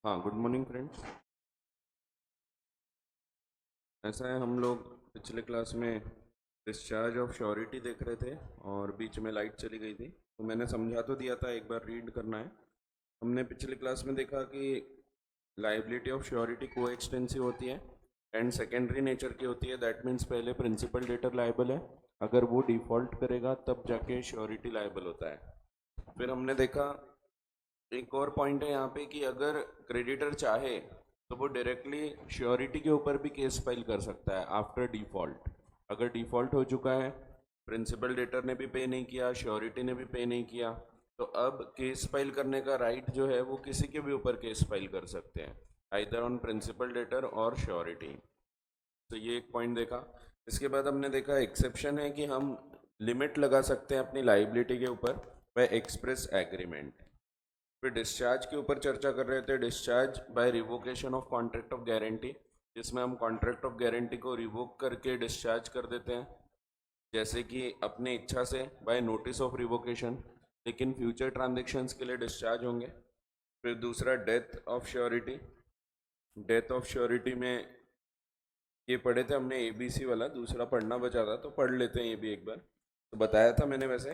हाँ, good morning friends. ऐसा है, हम लोग पिछले क्लास में डिस्चार्ज ऑफ श्योरिटी देख रहे थे और बीच में लाइट चली गई थी, तो मैंने समझा तो दिया था, एक बार रीड करना है। हमने पिछले क्लास में देखा कि लाइबिलिटी ऑफ श्योरिटी को एक्सटेंसिव होती है एंड सेकेंडरी नेचर की होती है। दैट मीन्स पहले प्रिंसिपल डेटर लायबल है, अगर वो डिफॉल्ट करेगा तब जाके श्योरिटी लायबल होता है। फिर हमने देखा एक और पॉइंट है यहाँ पे कि अगर क्रेडिटर चाहे तो वो डायरेक्टली श्योरिटी के ऊपर भी केस फाइल कर सकता है आफ्टर डिफॉल्ट। अगर डिफॉल्ट हो चुका है, प्रिंसिपल डेटर ने भी पे नहीं किया, श्योरिटी ने भी पे नहीं किया, तो अब केस फाइल करने का राइट जो है वो किसी के भी ऊपर केस फाइल कर सकते हैं, आइदर ऑन प्रिंसिपल डेटर और श्योरिटी। तो ये एक पॉइंट देखा। इसके बाद हमने देखा एक्सेप्शन है कि हम लिमिट लगा सकते हैं अपनी लाइबिलिटी के ऊपर बाय एक्सप्रेस एग्रीमेंट। फिर डिस्चार्ज के ऊपर चर्चा कर रहे थे, discharge by revocation of contract of guarantee, जिसमें हम कॉन्ट्रैक्ट ऑफ गारंटी को रिवोक करके डिस्चार्ज कर देते हैं, जैसे कि अपने इच्छा से बाय नोटिस ऑफ रिवोकेशन, लेकिन फ्यूचर ट्रांजेक्शन्स के लिए डिस्चार्ज होंगे। फिर दूसरा death of surety. Death of surety में ये पढ़े थे हमने ABC वाला, दूसरा पढ़ना बचा था तो पढ़ लेते हैं ये भी एक बार। तो बताया था मैंने, वैसे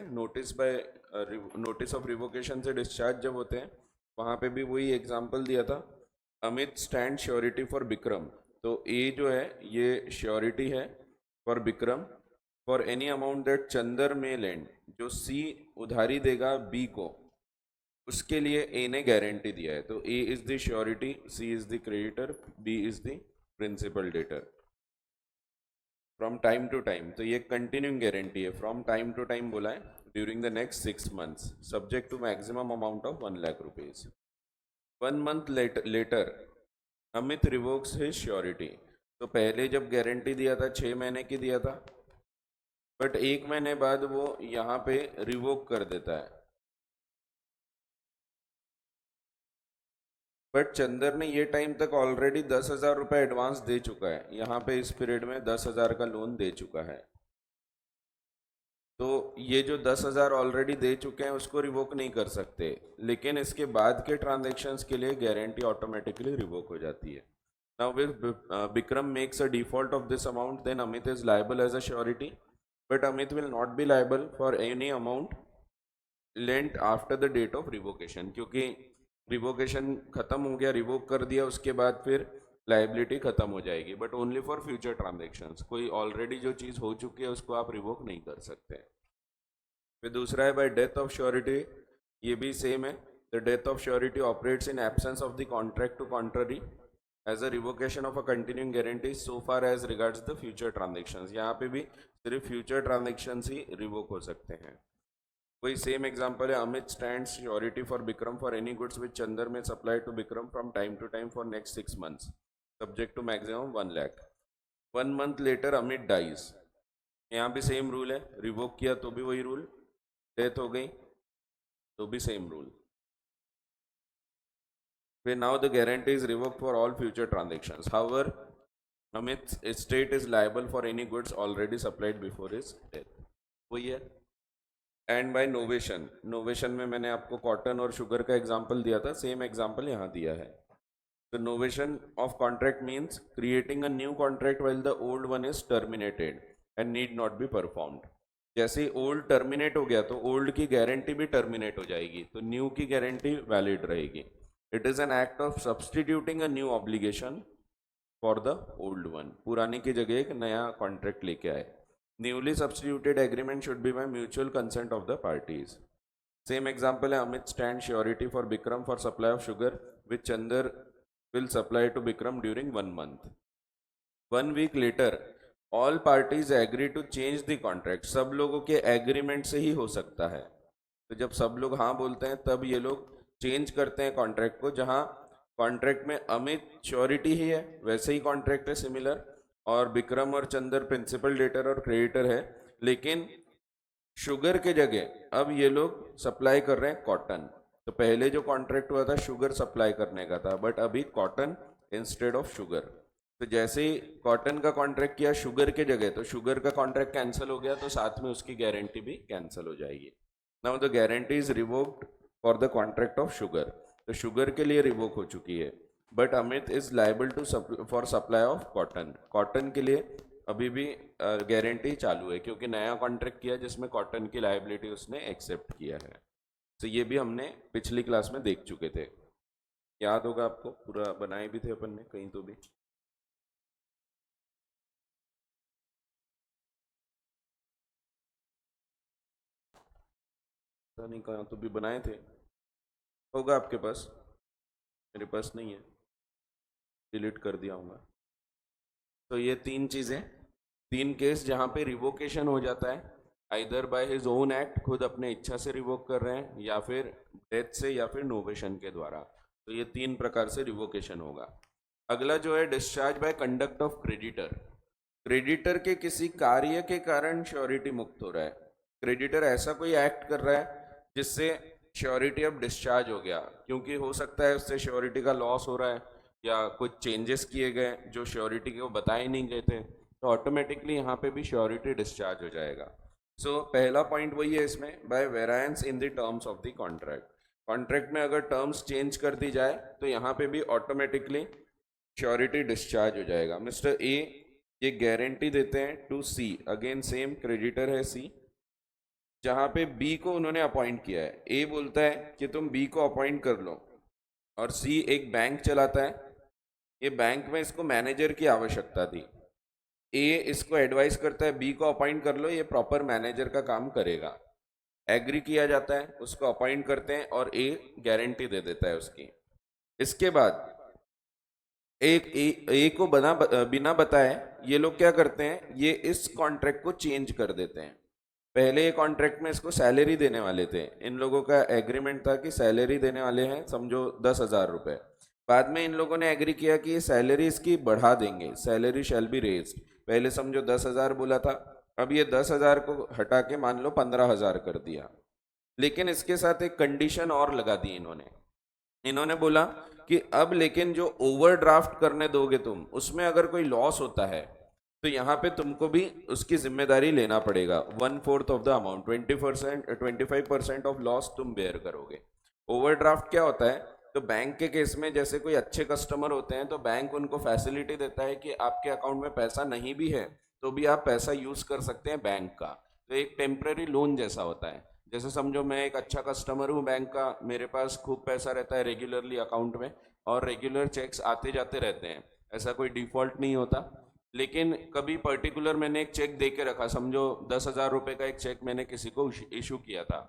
नोटिस ऑफ रिवोकेशन से डिस्चार्ज जब होते हैं वहाँ पे भी वही एग्जांपल दिया था, Amit stand surety for Vikram. तो ए जो है ये श्योरिटी है for Vikram for any amount that Chandar may lend, जो सी उधारी देगा बी को, उसके लिए ए ने गारंटी दिया है। तो A is the surety, C is the creditor, B is the principal debtor. From time to time, तो ये कंटिन्यूइंग गारंटी है, फ्रॉम टाइम टू टाइम बोला है, during the next 6 months, subject to maximum amount of 1 lakh rupees. 1 month later Amit revokes his surety. तो पहले जब guarantee दिया था 6 महीने की दिया था, बट 1 महीने बाद वो यहाँ पे रिवोक कर देता है। बट चंदर ने ये टाइम तक ऑलरेडी 10,000 रुपये एडवांस दे चुका है, यहाँ पे इस पीरियड में 10,000 का लोन दे चुका है। तो ये जो 10,000 ऑलरेडी दे चुके हैं उसको रिवोक नहीं कर सकते, लेकिन इसके बाद के ट्रांजेक्शन्स के लिए गारंटी ऑटोमेटिकली रिवोक हो जाती है। Now if Vikram makes a default of this amount, then Amit is liable as a surety, but Amit will not be liable for any amount lent after the date of revocation, क्योंकि revocation खत्म हो गया, revoke कर दिया, उसके बाद फिर लाइबिलिटी खत्म हो जाएगी, but only for future transactions. कोई ऑलरेडी जो चीज़ हो चुकी है उसको आप रिवोक नहीं कर सकते। फिर दूसरा है बाय डेथ ऑफ श्योरिटी, ये भी सेम है। The death of surety operates in absence of the contract to contrary as a revocation of a continuing guarantee so far as regards the future transactions. यहाँ पे भी सिर्फ future transactions ही revoke हो सकते हैं। कोई सेम एग्जांपल है, Amit stands surety for Vikram for any goods which Chander may supply to Vikram from time to time for next 6 months, subject to maximum 1 lakh. 1 month later Amit dies, यहाँ भी सेम रूल है, रिवोक किया तो भी वही रूल, डेथ हो गई तो भी सेम रूल। फिर now the guarantee is revoked for all future transactions, however Amit state is liable for any goods already supplied before his death, वही है। एंड बाय नोवेशन, नोवेशन में मैंने आपको कॉटन और शुगर का एग्जांपल दिया था, सेम एग्जांपल यहाँ दिया है। तो novation of contract means creating a new contract while the old one is terminated and need not be performed. जैसे ही ओल्ड टर्मिनेट हो गया तो ओल्ड की गारंटी भी टर्मिनेट हो जाएगी, तो न्यू की गारंटी वैलिड रहेगी। It is an act of substituting a new obligation for the old one, पुराने की जगह एक नया कॉन्ट्रैक्ट लेके आए। Newly substituted agreement should be by mutual consent of the parties. Same example है, Amit stand surety for Vikram for supply of sugar which Chander will supply to Bikram during 1 month. 1 week later, all parties agree to change the contract. सब लोगों के agreement से ही हो सकता है, तो जब सब लोग हाँ बोलते हैं तब ये लोग चेंज करते हैं कॉन्ट्रैक्ट को। जहाँ कॉन्ट्रैक्ट में अमित श्योरिटी ही है वैसे ही कॉन्ट्रैक्ट है सिमिलर, और विक्रम और चंदर प्रिंसिपल डेटर और क्रेडिटर है, लेकिन शुगर के जगह अब ये लोग सप्लाई कर रहे हैं कॉटन। तो पहले जो कॉन्ट्रैक्ट हुआ था शुगर सप्लाई करने का था, बट अभी कॉटन इंस्टेड ऑफ शुगर। तो जैसे ही कॉटन का कॉन्ट्रैक्ट किया शुगर के जगह, तो शुगर का कॉन्ट्रैक्ट कैंसिल हो गया, तो साथ में उसकी गारंटी भी कैंसिल हो जाएगी। Now the guarantee is revoked for the contract of sugar. तो शुगर के लिए रिवोक हो चुकी है, but Amit is liable to for supply of cotton. Cotton के लिए अभी भी गारंटी चालू है, क्योंकि नया कॉन्ट्रैक्ट किया जिसमें कॉटन की लाइबिलिटी उसने एक्सेप्ट किया है। तो ये भी हमने पिछली क्लास में देख चुके थे, याद होगा आपको, पूरा बनाए भी थे अपन ने कहीं तो भी। पता नहीं कहाँ तो भी बनाए थे, होगा आपके पास, मेरे पास नहीं है, डिलीट कर दिया होगा। तो ये तीन चीज़ें, तीन केस जहाँ पे रिवोकेशन हो जाता है, either by his own act, खुद अपने इच्छा से रिवोक कर रहे हैं, या फिर डेथ से, या फिर नोवेशन के द्वारा। तो ये तीन प्रकार से रिवोकेशन होगा। अगला जो है discharge by conduct of creditor. Creditor के किसी कार्य के कारण श्योरिटी मुक्त हो रहा है। क्रेडिटर ऐसा कोई एक्ट कर रहा है जिससे श्योरिटी अब डिस्चार्ज हो गया, क्योंकि हो सकता है उससे श्योरिटी का लॉस हो रहा है, या कुछ चेंजेस किए गए जो श्योरिटी के वो बताए नहीं गए थे, तो ऑटोमेटिकली यहाँ पे भी श्योरिटी डिस्चार्ज हो जाएगा। सो पहला पॉइंट वही है इसमें, by variance in the terms of the contract. Contract में अगर टर्म्स चेंज कर दी जाए तो यहाँ पे भी ऑटोमेटिकली श्योरिटी डिस्चार्ज हो जाएगा। मिस्टर ए ये गारंटी देते हैं to C, again same creditor है सी, जहाँ पे बी को उन्होंने अपॉइंट किया है। ए बोलता है कि तुम बी को अपॉइंट कर लो, और सी एक बैंक चलाता है, ये बैंक में इसको मैनेजर की आवश्यकता थी। ए इसको एडवाइस करता है बी को अपॉइंट कर लो, ये प्रॉपर मैनेजर का काम करेगा। एग्री किया जाता है, उसको अपॉइंट करते हैं, और ए गारंटी दे देता है उसकी। इसके बाद ए को बिना बताए ये लोग क्या करते हैं, ये इस कॉन्ट्रैक्ट को चेंज कर देते हैं। पहले ये कॉन्ट्रैक्ट में इसको सैलरी देने वाले थे, इन लोगों का एग्रीमेंट था कि सैलरी देने वाले हैं, समझो 10,000 रुपये। बाद में इन लोगों ने एग्री किया कि ये सैलरी इसकी बढ़ा देंगे, सैलरी शैल बी रेज्ड। पहले समझो 10,000 बोला था, अब ये 10,000 को हटा के मान लो 15,000 कर दिया। लेकिन इसके साथ एक कंडीशन और लगा दी इन्होंने बोला कि अब लेकिन जो ओवरड्राफ्ट करने दोगे तुम, उसमें अगर कोई लॉस होता है तो यहाँ पे तुमको भी उसकी जिम्मेदारी लेना पड़ेगा। 1/4 of the amount, 25% of loss तुम बेयर करोगे। ओवरड्राफ्ट क्या होता है, तो बैंक के केस में जैसे कोई अच्छे कस्टमर होते हैं तो बैंक उनको फैसिलिटी देता है कि आपके अकाउंट में पैसा नहीं भी है तो भी आप पैसा यूज कर सकते हैं बैंक का। तो एक टेम्पररी लोन जैसा होता है। जैसे समझो मैं एक अच्छा कस्टमर हूँ बैंक का, मेरे पास खूब पैसा रहता है रेगुलरली अकाउंट में, और रेगुलर चेक्स आते जाते रहते हैं, ऐसा कोई डिफॉल्ट नहीं होता। लेकिन कभी पर्टिकुलर मैंने एक चेक दे के रखा, समझो 10,000 रुपये का एक चेक मैंने किसी को इशू किया था,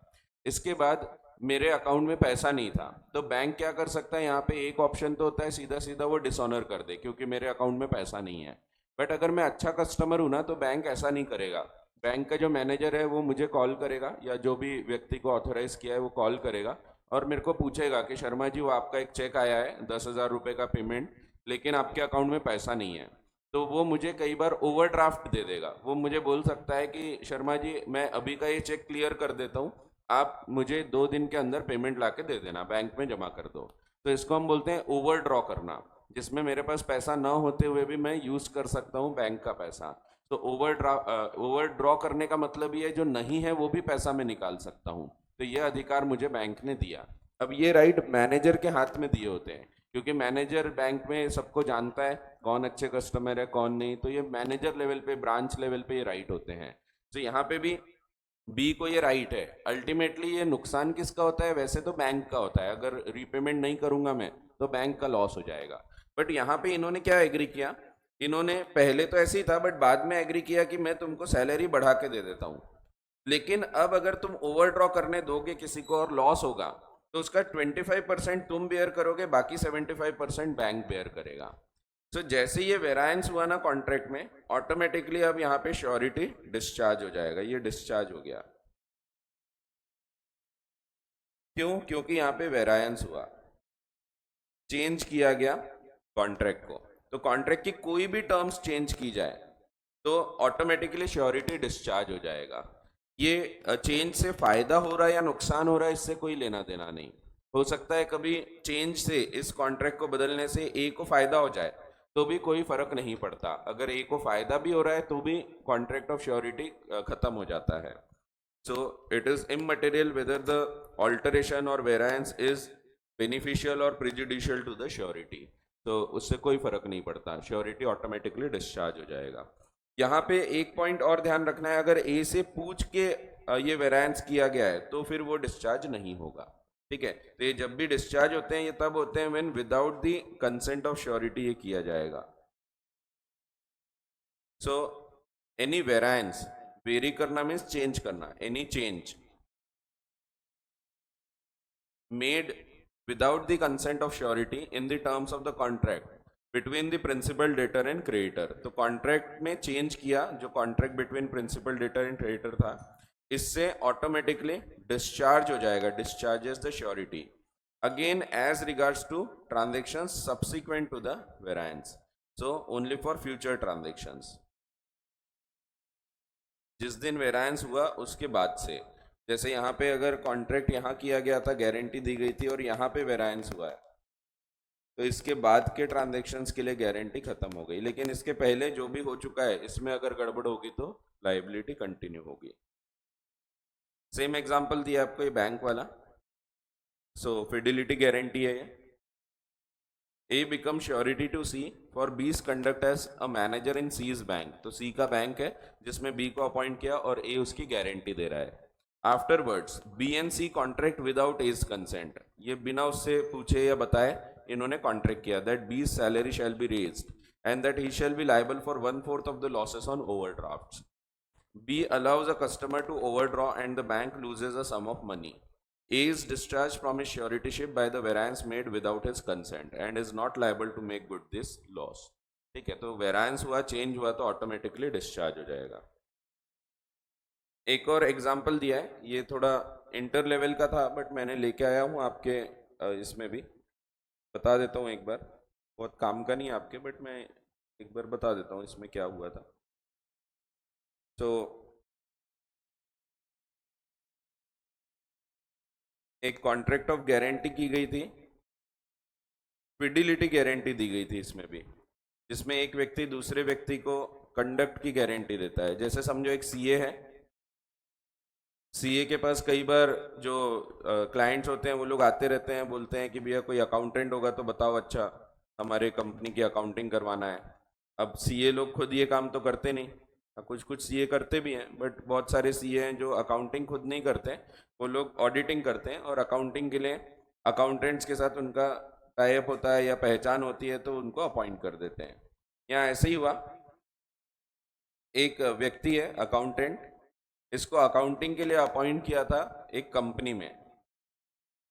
इसके बाद मेरे अकाउंट में पैसा नहीं था, तो बैंक क्या कर सकता है, यहाँ पे एक ऑप्शन तो होता है सीधा सीधा वो डिसऑनर कर दे क्योंकि मेरे अकाउंट में पैसा नहीं है। बट अगर मैं अच्छा कस्टमर हूँ ना, तो बैंक ऐसा नहीं करेगा। बैंक का जो मैनेजर है वो मुझे कॉल करेगा, या जो भी व्यक्ति को ऑथोराइज किया है वो कॉल करेगा, और मेरे को पूछेगा कि शर्मा जी वो आपका एक चेक आया है 10,000 रुपये का पेमेंट, लेकिन आपके अकाउंट में पैसा नहीं है। तो वो मुझे कई बार ओवरड्राफ्ट दे देगा। वो मुझे बोल सकता है कि शर्मा जी मैं अभी का ये चेक क्लियर कर देता हूँ, आप मुझे 2 दिन के अंदर पेमेंट ला के दे देना, बैंक में जमा कर दो। तो इसको हम बोलते हैं ओवर ड्रॉ करना, जिसमें मेरे पास पैसा ना होते हुए भी मैं यूज कर सकता हूँ बैंक का पैसा। तो ओवर ड्रॉ करने का मतलब ये जो नहीं है वो भी पैसा में निकाल सकता हूँ। तो ये अधिकार मुझे बैंक ने दिया। अब ये राइट मैनेजर के हाथ में दिए होते हैं, क्योंकि मैनेजर बैंक में सबको जानता है कौन अच्छे कस्टमर है कौन नहीं, तो ये मैनेजर लेवल पे, ब्रांच लेवल पे ये राइट होते हैं। तो यहाँ पे भी बी को ये राइट है। अल्टीमेटली ये नुकसान किसका होता है, वैसे तो बैंक का होता है, अगर रीपेमेंट नहीं करूंगा मैं तो बैंक का लॉस हो जाएगा। बट यहाँ पे इन्होंने क्या एग्री किया, इन्होंने पहले तो ऐसे ही था बट बाद में एग्री किया कि मैं तुमको सैलरी बढ़ा के दे देता हूँ, लेकिन अब अगर तुम ओवरड्रॉ करने दोगे किसी को और लॉस होगा तो उसका 25% तुम बेयर करोगे, बाकी 75% बैंक बेयर करेगा। तो जैसे ये वेरायंस हुआ ना कॉन्ट्रैक्ट में, ऑटोमेटिकली अब यहाँ पे श्योरिटी डिस्चार्ज हो जाएगा। ये डिस्चार्ज हो गया, क्यों, क्योंकि यहाँ पे वेरायंस हुआ, चेंज किया गया कॉन्ट्रैक्ट को। तो कॉन्ट्रैक्ट की कोई भी टर्म्स चेंज की जाए तो ऑटोमेटिकली श्योरिटी डिस्चार्ज हो जाएगा। ये चेंज से फायदा हो रहा है या नुकसान हो रहा है इससे कोई लेना देना नहीं। हो सकता है कभी चेंज से, इस कॉन्ट्रैक्ट को बदलने से ए को फायदा हो जाए तो भी कोई फर्क नहीं पड़ता, अगर ए को फायदा भी हो रहा है तो भी कॉन्ट्रैक्ट ऑफ श्योरिटी खत्म हो जाता है। So it is immaterial whether the alteration और वेरायंस इज बेनिफिशियल और प्रिजुडिशियल टू द श्योरिटी, तो उससे कोई फर्क नहीं पड़ता, श्योरिटी ऑटोमेटिकली डिस्चार्ज हो जाएगा। यहाँ पे एक पॉइंट और ध्यान रखना है, अगर ए से पूछ के ये वेरायंस किया गया है तो फिर वो डिस्चार्ज नहीं होगा, ठीक है। तो ये जब भी डिस्चार्ज होते हैं ये तब होते हैं when without the consent of surety ये किया जाएगा। सो एनी वेरायंस, वेरी करना मीन्स चेंज करना, any change made without the consent of surety in the terms of the contract between the principal debtor and creditor। तो contract में change किया, जो contract between principal debtor and creditor था, इससे automatically discharge हो जाएगा, discharges the surety again as regards to transaction subsequent to the variance, so only for future transactions. जिस दिन वेरायंस हुआ उसके बाद से, जैसे यहाँ पे अगर कॉन्ट्रैक्ट यहाँ किया गया था, गारंटी दी गई थी और यहाँ पे वेरायंस हुआ है, तो इसके बाद के ट्रांजैक्शंस के लिए गारंटी खत्म हो गई, लेकिन इसके पहले जो भी हो चुका है इसमें अगर गड़बड़ होगी तो लायबिलिटी कंटिन्यू होगी। सेम एग्जांपल दिया आपको ये बैंक वाला, सो फिडिलिटी गारंटी है ये। A become surety to C for B's conduct as a manager in C's bank, तो सी का बैंक है जिसमें बी को अपॉइंट किया और ए उसकी गारंटी दे रहा है। Afterwards B and C contract without A's consent, ये बिना उससे पूछे या बताए इन्होंने कॉन्ट्रैक्ट किया that B's salary shall be raised and that he shall be liable for 1/4 of the losses on overdrafts. B allows a customer to overdraw and the bank loses a sum of money. A is discharged from his suretyship by the variance made without his consent and is not liable to make good this loss। ठीक है, तो variance हुआ, change हुआ तो automatically discharge हो जाएगा। एक और एग्जांपल दिया है, ये थोड़ा इंटर लेवल का था बट मैंने लेके आया हूँ आपके इसमें भी बता देता हूँ एक बार, बहुत काम का नहीं है आपके बट मैं एक बार बता देता हूँ इसमें क्या हुआ था। तो एक कॉन्ट्रैक्ट ऑफ गारंटी की गई थी, फिडिलिटी गारंटी दी गई थी इसमें भी, जिसमें एक व्यक्ति दूसरे व्यक्ति को कंडक्ट की गारंटी देता है। जैसे समझो एक सीए है, सीए के पास कई बार जो क्लाइंट्स होते हैं वो लोग आते रहते हैं, बोलते हैं कि भैया कोई अकाउंटेंट होगा तो बताओ, अच्छा हमारे कंपनी की अकाउंटिंग करवाना है। अब सीए लोग खुद ये काम तो करते नहीं, कुछ कुछ सीए करते भी हैं बट बहुत सारे सीए हैं जो अकाउंटिंग खुद नहीं करते, वो लोग ऑडिटिंग करते हैं और अकाउंटिंग के लिए अकाउंटेंट्स के साथ उनका टाइप होता है या पहचान होती है तो उनको अपॉइंट कर देते हैं। यहाँ ऐसे ही हुआ, एक व्यक्ति है अकाउंटेंट, इसको अकाउंटिंग के लिए अपॉइंट किया था एक कंपनी में।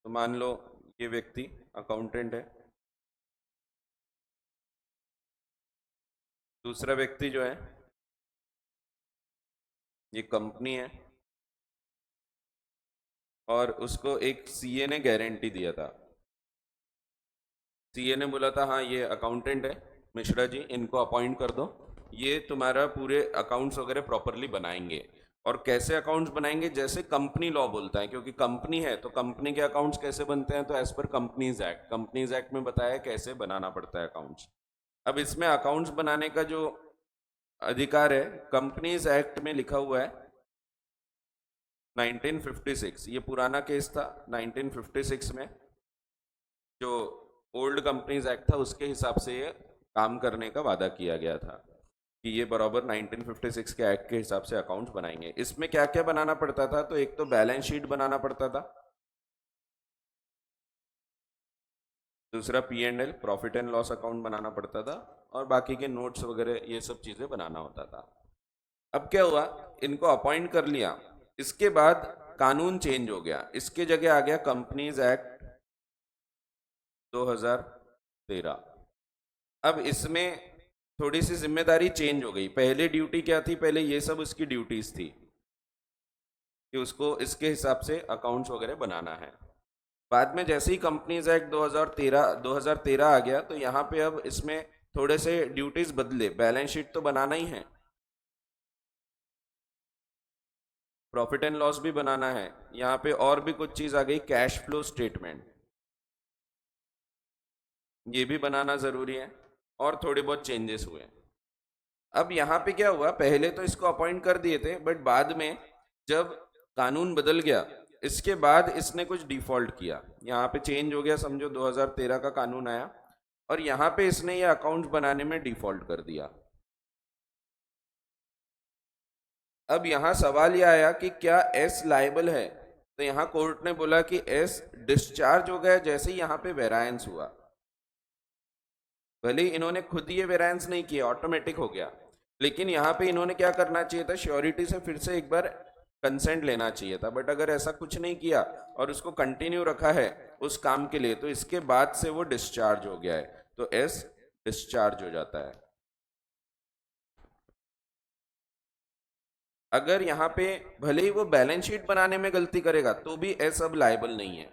तो मान लो ये व्यक्ति अकाउंटेंट है, दूसरा व्यक्ति जो है ये कंपनी है और उसको एक सीए ने गारंटी दिया था। सीए ने बोला था हाँ ये अकाउंटेंट है मिश्रा जी, इनको अपॉइंट कर दो, ये तुम्हारा पूरे अकाउंट्स वगैरह प्रॉपरली बनाएंगे। और कैसे अकाउंट्स बनाएंगे, जैसे कंपनी लॉ बोलता है, क्योंकि कंपनी है तो कंपनी के अकाउंट्स कैसे बनते हैं, तो एज पर कंपनीज एक्ट में बताया कैसे बनाना पड़ता है अकाउंट्स। अब इसमें अकाउंट्स बनाने का जो अधिकार है कंपनीज एक्ट में लिखा हुआ है 1956, ये पुराना केस था। 1956 में जो ओल्ड कंपनीज एक्ट था उसके हिसाब से ये काम करने का वादा किया गया था कि ये बराबर 1956 के एक्ट के हिसाब से अकाउंट्स बनाएंगे। इसमें क्या क्या बनाना पड़ता था, तो एक तो बैलेंस शीट बनाना पड़ता था, दूसरा P&L profit and loss account बनाना पड़ता था और बाकी के नोट्स वगैरह ये सब चीजें बनाना होता था। अब क्या हुआ, इनको अपॉइंट कर लिया, इसके बाद कानून चेंज हो गया, इसके जगह आ गया कंपनीज एक्ट 2013। अब इसमें थोड़ी सी जिम्मेदारी चेंज हो गई। पहले ड्यूटी क्या थी, पहले ये सब उसकी ड्यूटीज थी कि उसको इसके हिसाब से अकाउंट्स वगैरह बनाना है। बाद में जैसे ही कंपनीज एक्ट 2013 आ गया तो यहाँ पे अब इसमें थोड़े से ड्यूटीज बदले, बैलेंस शीट तो बनाना ही है, प्रॉफिट एंड लॉस भी बनाना है, यहाँ पे और भी कुछ चीज आ गई, कैश फ्लो स्टेटमेंट ये भी बनाना जरूरी है और थोड़े बहुत चेंजेस हुए। अब यहाँ पे क्या हुआ, पहले तो इसको अपॉइंट कर दिए थे बट बाद में जब कानून बदल गया इसके बाद इसने कुछ डिफॉल्ट किया, यहाँ पे चेंज हो गया, समझो 2013 का कानून आया और यहाँ पे इसने ये अकाउंट बनाने में डिफॉल्ट कर दिया। अब यहाँ सवाल यह आया कि क्या एस लायबल है, तो यहाँ कोर्ट ने बोला कि एस डिस्चार्ज हो गया जैसे ही यहाँ पे वेरायंस हुआ। भले ही इन्होंने खुद ये वेरायंस नहीं किया, ऑटोमेटिक हो गया, लेकिन यहाँ पे इन्होंने क्या करना चाहिए था, श्योरिटी से फिर से एक बार कंसेंट लेना चाहिए था। बट अगर ऐसा कुछ नहीं किया और उसको कंटिन्यू रखा है उस काम के लिए, तो इसके बाद से वो डिस्चार्ज हो गया है, तो एस डिस्चार्ज हो जाता है। अगर यहाँ पे भले ही वो बैलेंस शीट बनाने में गलती करेगा तो भी एस अब लायबल नहीं है।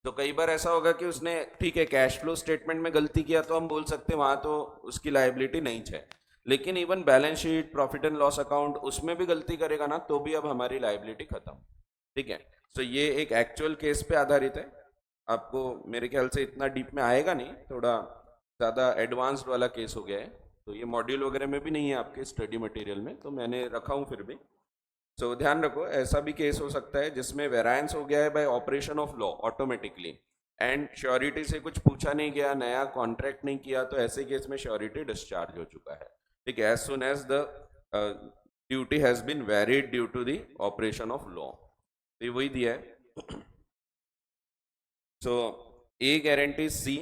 तो कई बार ऐसा होगा कि उसने ठीक है कैश फ्लो स्टेटमेंट में गलती किया तो हम बोल सकते हैं वहां तो उसकी लायबिलिटी नहीं है, लेकिन even balance sheet, profit and loss account, उसमें भी गलती करेगा ना तो भी अब हमारी लायबिलिटी खत्म। ठीक है, तो ये एक एक्चुअल केस पे आधारित है। आपको मेरे ख्याल से इतना डीप में आएगा नहीं, थोड़ा ज़्यादा एडवांस्ड वाला केस हो गया है, तो ये मॉड्यूल वगैरह में भी नहीं है आपके स्टडी मटेरियल में, तो मैंने रखा हूँ फिर भी। तो ध्यान रखो, ऐसा भी केस हो सकता है जिसमें वेरायंस हो गया है bye operation of law automatically, and surety से कुछ पूछा नहीं गया, नया कॉन्ट्रैक्ट नहीं किया, तो ऐसे केस में श्योरिटी डिस्चार्ज हो चुका है। ठीक है, as soon as the duty has been varied due to the operation of law, तो ये वही दिया है। So A guarantee C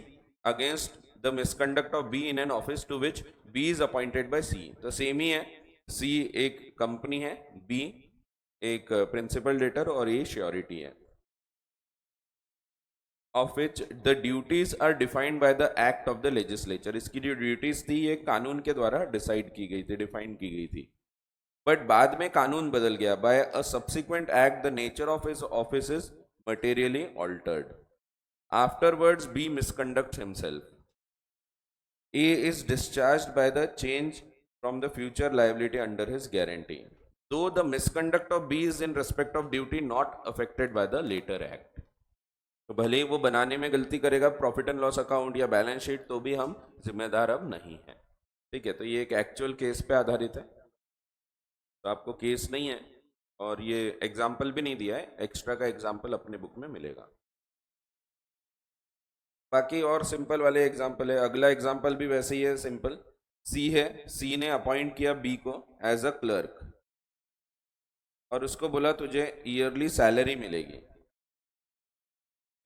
against the misconduct of B in an office to which B is appointed by C, तो same ही है, सी एक company है, B एक प्रिंसिपल डेटर और ये श्योरिटी है। Of which the duties are defined by the act of the legislature, इसकी जो ड्यूटीज थी ये कानून के द्वारा डिसाइड की गई थी, डिफाइन की गई थी, बट बाद में कानून बदल गया। By a subsequent act the nature of his office is materially altered, afterwards B misconduct himself, A is discharged by the change from the future liability under his guarantee, though the misconduct of B is in respect of duty not affected by the later act। तो भले ही वो बनाने में गलती करेगा profit and loss account या balance sheet, तो भी हम जिम्मेदार अब नहीं है। ठीक है, तो ये एक एक्चुअल केस पे आधारित है, तो आपको केस नहीं है और ये एग्जाम्पल भी नहीं दिया है, एक्स्ट्रा का एग्जाम्पल अपने बुक में मिलेगा। बाकी और सिंपल वाले एग्जाम्पल है, अगला एग्जाम्पल भी वैसे ही है, सिंपल। सी है, सी ने अपॉइंट किया बी को एज अ क्लर्क और उसको बोला तुझे ईयरली सैलरी मिलेगी,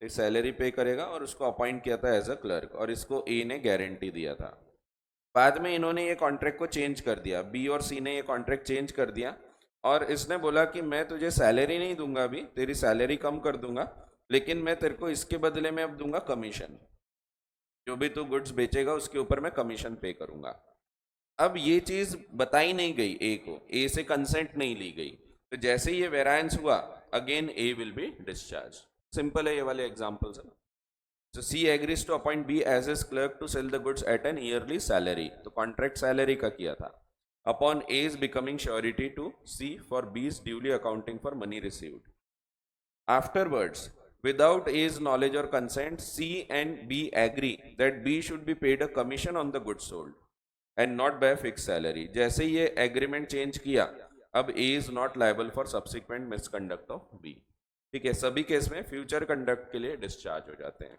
सैलरी पे करेगा, और उसको अपॉइंट किया था एज अ क्लर्क, और इसको ए ने गारंटी दिया था। बाद में इन्होंने ये कॉन्ट्रैक्ट को चेंज कर दिया, बी और सी ने ये कॉन्ट्रैक्ट चेंज कर दिया और इसने बोला कि मैं तुझे सैलरी नहीं दूंगा, अभी तेरी सैलरी कम कर दूंगा, लेकिन मैं तेरे को इसके बदले में अब दूंगा कमीशन, जो भी तू गुड्स बेचेगा उसके ऊपर मैं कमीशन पे करूंगा। अब ये चीज बताई नहीं गई ए को, ए से कंसेंट नहीं ली गई, तो जैसे ये वेरायंस हुआ again A will be discharge. Simple है ये वाले एग्जांपल्स है। So C agrees to appoint B as his clerk to sell the goods at an yearly salary, तो कॉन्ट्रैक्ट सैलरी का किया था। Upon A is becoming surety to C for B's duly accounting for money received. Afterwards, without A's knowledge or consent, C and B agree that B should be paid a commission on the goods sold and not by a fixed salary. जैसे ये agreement change किया, अब A is not liable for subsequent misconduct of B। ठीक है, सभी case में future conduct के लिए डिस्चार्ज हो जाते हैं।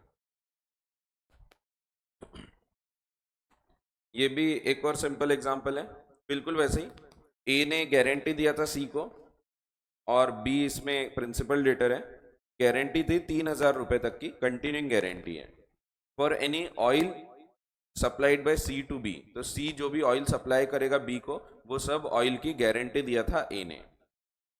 ये भी एक और सिंपल एग्जांपल है, बिल्कुल वैसे ही। ए ने गारंटी दिया था सी को और बी इसमें प्रिंसिपल डेटर है, गारंटी थी 3,000 रुपए तक की, कंटिन्यूइंग गारंटी है for any oil supplied by C to B, तो सी जो भी ऑयल सप्लाई करेगा बी को, वो सब ऑयल की गारंटी दिया था ए ने।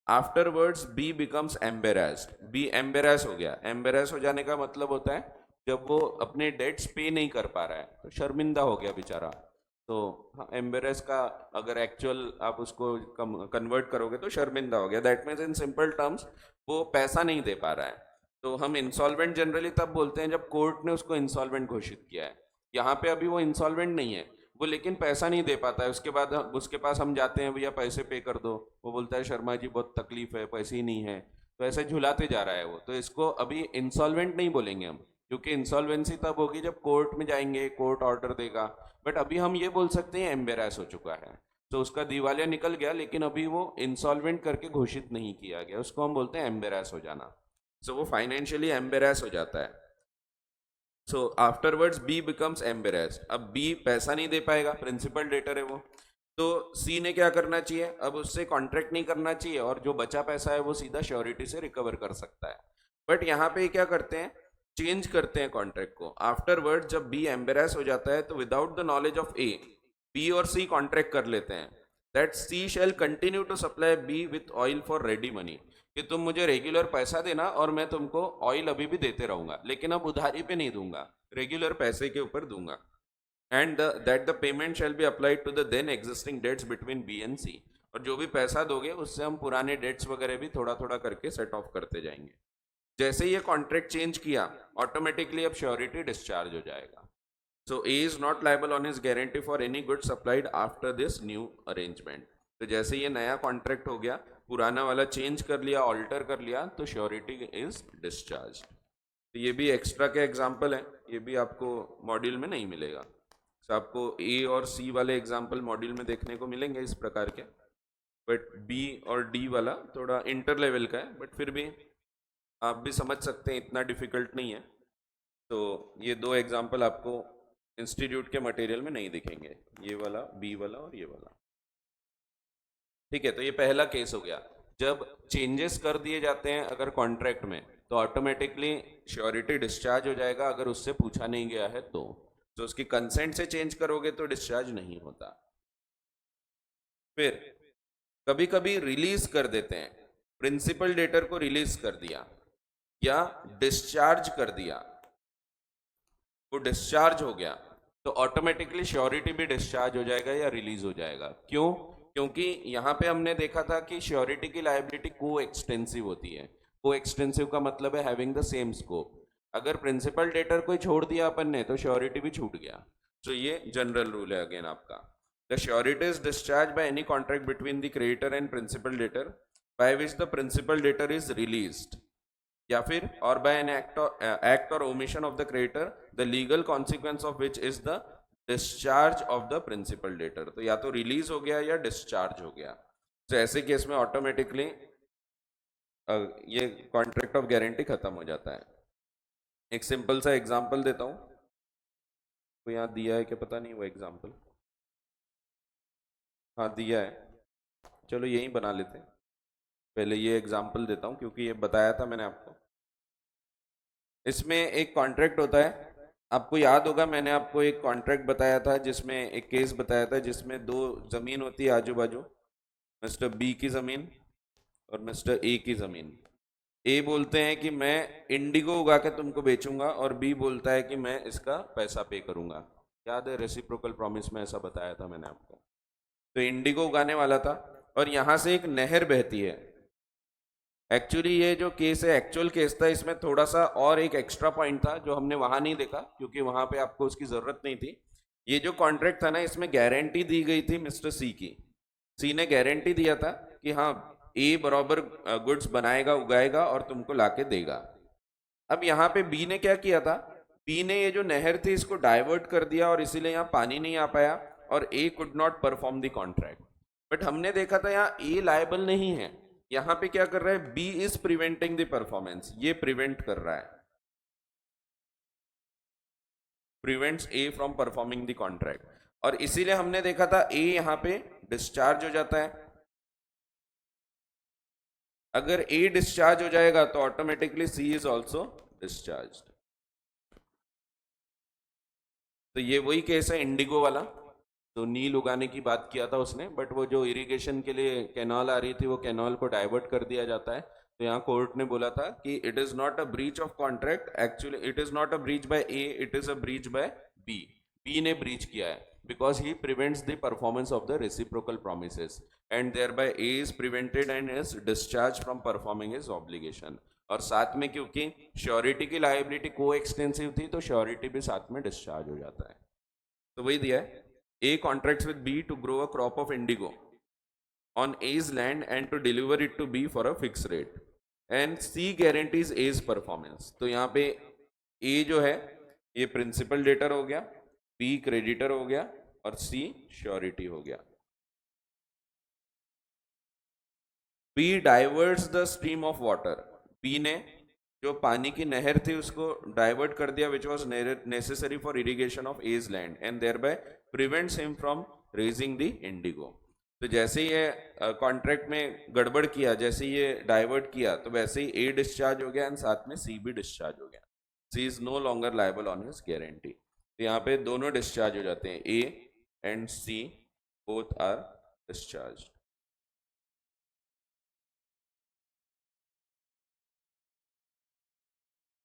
Afterwards B becomes embarrassed, B embarrass हो गया। एम्बेरेस हो जाने का मतलब होता है जब वो अपने डेट्स पे नहीं कर पा रहा है, तो शर्मिंदा हो गया बेचारा। तो हाँ, एम्बेरेस का अगर एक्चुअल आप उसको कन्वर्ट करोगे तो शर्मिंदा हो गया, that means in simple terms वो पैसा नहीं दे पा रहा है। तो हम इंसॉल्वेंट जनरली तब बोलते हैं जब कोर्ट ने उसको इंसॉल्वेंट घोषित किया है। यहाँ पे अभी वो इंसॉल्वेंट नहीं है, वो लेकिन पैसा नहीं दे पाता है। उसके बाद उसके पास हम जाते हैं, भैया पैसे पे कर दो, वो बोलता है शर्मा जी बहुत तकलीफ है, पैसे ही नहीं है, तो ऐसे झुलाते जा रहा है वो। तो इसको अभी इंसॉल्वेंट नहीं बोलेंगे हम, क्योंकि इंसॉल्वेंसी तब होगी जब कोर्ट में जाएंगे, कोर्ट ऑर्डर देगा। बट अभी हम ये बोल सकते हैं एम्बेरेस हो चुका है, तो उसका दिवालिया निकल गया, लेकिन अभी वो इंसॉल्वेंट करके घोषित नहीं किया गया, उसको हम बोलते हैं एम्बेरेस हो जाना। सो वो फाइनेंशियली एम्बेरस हो जाता है. सो आफ्टरवर्ड्स बी बिकम्स एम्बेरस. अब बी पैसा नहीं दे पाएगा, प्रिंसिपल डेटर है वो, तो सी ने क्या करना चाहिए, अब उससे कॉन्ट्रैक्ट नहीं करना चाहिए और जो बचा पैसा है वो सीधा श्योरिटी से रिकवर कर सकता है. बट यहाँ पे क्या करते हैं, चेंज करते हैं कॉन्ट्रैक्ट को. आफ्टरवर्ड जब बी एम्बेरस हो जाता है तो without the knowledge of A, B और सी कॉन्ट्रैक्ट कर लेते हैं that C shall continue to supply B with oil for ready money, कि तुम मुझे रेगुलर पैसा देना और मैं तुमको ऑयल अभी भी देते रहूंगा, लेकिन अब उधारी पे नहीं दूंगा, रेगुलर पैसे के ऊपर दूंगा. And that the payment shall be applied to the then existing debts between B and C. और जो भी पैसा दोगे उससे हम पुराने डेट्स वगैरह भी थोड़ा थोड़ा करके सेट ऑफ करते जाएंगे. जैसे ये कॉन्ट्रैक्ट चेंज किया, ऑटोमेटिकली अब श्योरिटी डिस्चार्ज हो जाएगा. So A is not liable on his guarantee for any good supplied after this new arrangement. तो जैसे ये नया कॉन्ट्रैक्ट हो गया, पुराना वाला चेंज कर लिया, ऑल्टर कर लिया, तो श्योरिटी इज डिस्चार्ज. तो ये भी एक्स्ट्रा के एग्जाम्पल है, ये भी आपको मॉड्यूल में नहीं मिलेगा. तो आपको ए और सी वाले एग्जाम्पल मॉड्यूल में देखने को मिलेंगे इस प्रकार के, बट बी और डी वाला थोड़ा इंटर लेवल का है, बट फिर भी आप भी समझ सकते हैं, इतना डिफिकल्ट नहीं है. तो ये दो एग्जाम्पल आपको इंस्टीट्यूट के मटेरियल में नहीं दिखेंगे, ये वाला, बी वाला और ये वाला. ठीक है, तो ये पहला केस हो गया. जब चेंजेस कर दिए जाते हैं अगर कॉन्ट्रैक्ट में, तो ऑटोमेटिकली श्योरिटी डिस्चार्ज हो जाएगा अगर उससे पूछा नहीं गया है तो उसकी कंसेंट से चेंज करोगे तो डिस्चार्ज नहीं होता. फिर कभी कभी रिलीज कर देते हैं, प्रिंसिपल डेटर को रिलीज कर दिया या डिस्चार्ज कर दिया, वो डिस्चार्ज हो गया तो ऑटोमेटिकली श्योरिटी भी डिस्चार्ज हो जाएगा या रिलीज हो जाएगा. क्यों? क्योंकि यहाँ पे हमने देखा था कि श्योरिटी की लायबिलिटी को एक्सटेंसिव होती है. को एक्सटेंसिव का मतलब है हैविंग द सेम स्कोप. अगर प्रिंसिपल डेटर को छोड़ दिया अपन ने तो श्योरिटी भी छूट गया. तो ये जनरल रूल है अगेन आपका. The surety is discharge by any contract between the creditor and principal debtor by which the principal debtor is released, या फिर और बाय एन एक्ट और omission of the creditor the legal consequence of which is the discharge of the principal debtor. तो या तो release हो गया या डिस्चार्ज हो गया. तो ऐसे केस में ऑटोमेटिकली ये कॉन्ट्रैक्ट ऑफ गारंटी खत्म हो जाता है. एक सिंपल सा एग्जांपल देता हूं, तो यहाँ दिया है कि पता नहीं वो एग्जांपल, हाँ दिया है, चलो यही बना लेते हैं. पहले ये एग्जांपल देता हूं क्योंकि ये बताया था मैंने आपको. इसमें एक कॉन्ट्रैक्ट होता है, आपको याद होगा मैंने आपको एक कॉन्ट्रैक्ट बताया था जिसमें एक केस बताया था जिसमें दो जमीन होती है आजू बाजू, मिस्टर बी की जमीन और मिस्टर ए की जमीन. ए बोलते हैं कि मैं इंडिगो उगा के तुमको बेचूंगा और बी बोलता है कि मैं इसका पैसा पे करूंगा. याद है रेसिप्रोकल प्रॉमिस में ऐसा बताया था मैंने आपको. तो इंडिगो उगाने वाला था और यहां से एक नहर बहती है. एक्चुअली ये जो केस है एक्चुअल केस था, इसमें थोड़ा सा और एक एक्स्ट्रा पॉइंट था जो हमने वहां नहीं देखा क्योंकि वहां पे आपको उसकी जरूरत नहीं थी. ये जो कॉन्ट्रैक्ट था ना, इसमें गारंटी दी गई थी मिस्टर सी की. सी ने गारंटी दिया था कि हाँ ए बराबर गुड्स बनाएगा, उगाएगा और तुमको लाके देगा. अब यहाँ पे बी ने क्या किया था, बी ने ये जो नहर थी इसको डाइवर्ट कर दिया और इसीलिए यहाँ पानी नहीं आ पाया और ए could not perform the contract. But हमने देखा था यहाँ ए लायबल नहीं है, यहाँ पे क्या कर रहा है, B is preventing the performance, ये प्रिवेंट कर रहा है, prevents A from performing the contract. और इसीलिए हमने देखा था ए यहाँ पे डिस्चार्ज हो जाता है. अगर ए डिस्चार्ज हो जाएगा तो automatically C is also discharge. तो ये वही केस है इंडिगो वाला. तो नील उगाने की बात किया था उसने, बट वो जो इरिगेशन के लिए कैनाल आ रही थी वो कैनाल को डाइवर्ट कर दिया जाता है. तो यहाँ कोर्ट ने बोला था कि it is not a breach of contract, actually it is not a breach by A, it is a breach by B. B ने ब्रीच किया है because he prevents the performance of the reciprocal promises and thereby A is prevented and is discharge from performing his obligation. और साथ में क्योंकि surety की liability को extensive थी तो श्योरिटी भी साथ में डिस्चार्ज हो जाता है. तो वही दिया है, A contracts with B to grow a crop of indigo on A's land and to deliver it to B for a fixed rate. And C guarantees A's performance. तो यहाँ पे A जो है ये प्रिंसिपल डेटर हो गया, B creditor हो गया और C श्योरिटी हो गया. B diverts the stream of water. B ने जो पानी की नहर थी उसको डाइवर्ट कर दिया, which was necessary for irrigation of A's land and thereby prevents him from raising the indigo. तो जैसे ही ये कॉन्ट्रैक्ट में गड़बड़ किया, जैसे ही ये डाइवर्ट किया, तो वैसे ही ए डिस्चार्ज हो गया एंड साथ में सी भी डिस्चार्ज हो गया। C is no longer liable on his guarantee. तो यहाँ पे दोनों डिस्चार्ज हो जाते हैं, A and C both are discharge.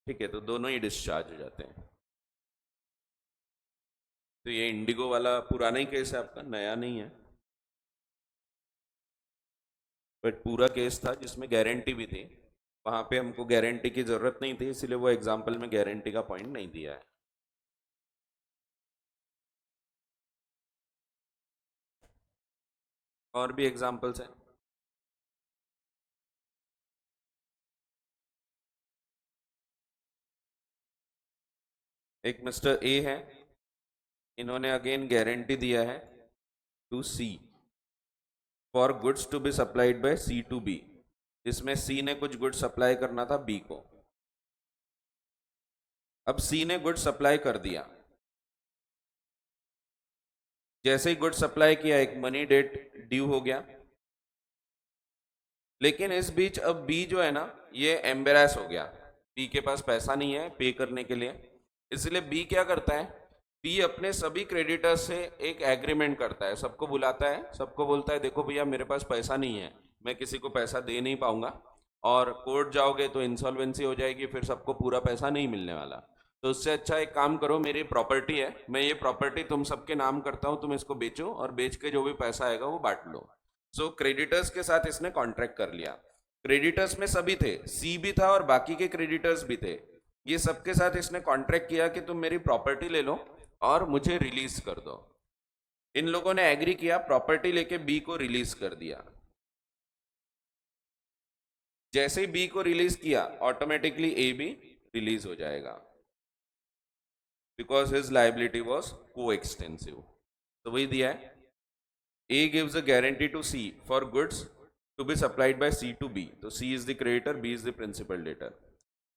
ठीक है, तो दोनों ही डिस्चार्ज हो जाते हैं। तो ये इंडिगो वाला पुराना ही केस है आपका, नया नहीं है, बट पूरा केस था जिसमें गारंटी भी थी। वहां पे हमको गारंटी की जरूरत नहीं थी, इसलिए वो एग्जाम्पल में गारंटी का पॉइंट नहीं दिया है। और भी एग्जाम्पल्स हैं। एक मिस्टर ए है, इन्होंने अगेन गारंटी दिया है to C for goods to be supplied by C to B. इसमें सी ने कुछ गुड्स सप्लाई करना था बी को। अब सी ने गुड्स सप्लाई कर दिया, जैसे ही गुड्स सप्लाई किया एक मनी डेट ड्यू हो गया। लेकिन इस बीच अब बी जो है ना, ये एम्बेरस हो गया, बी के पास पैसा नहीं है पे करने के लिए। इसलिए बी क्या करता है, बी अपने सभी क्रेडिटर्स से एक एग्रीमेंट करता है, सबको बुलाता है, सबको बोलता है देखो भैया मेरे पास पैसा नहीं है, मैं किसी को पैसा दे नहीं पाऊंगा, और कोर्ट जाओगे तो इंसॉल्वेंसी हो जाएगी, फिर सबको पूरा पैसा नहीं मिलने वाला। तो उससे अच्छा एक काम करो, मेरी प्रॉपर्टी है, मैं ये प्रॉपर्टी तुम सबके नाम करता हूँ, तुम इसको बेचो और बेच के जो भी पैसा आएगा वो बांट लो। सो क्रेडिटर्स के साथ इसने कॉन्ट्रैक्ट कर लिया। क्रेडिटर्स में सभी थे, सी भी था और बाकी के क्रेडिटर्स भी थे। ये सबके साथ इसने कॉन्ट्रैक्ट किया कि तुम मेरी प्रॉपर्टी ले लो और मुझे रिलीज कर दो। इन लोगों ने एग्री किया, प्रॉपर्टी लेके बी को रिलीज कर दिया। जैसे ही बी को रिलीज किया, ऑटोमेटिकली ए भी रिलीज हो जाएगा, बिकॉज हिज लाइबिलिटी वॉज को एक्सटेंसिव। तो वही दिया है, A gives a guarantee to C for goods to be supplied by C to B. तो C is the creditor, B is the principal debtor.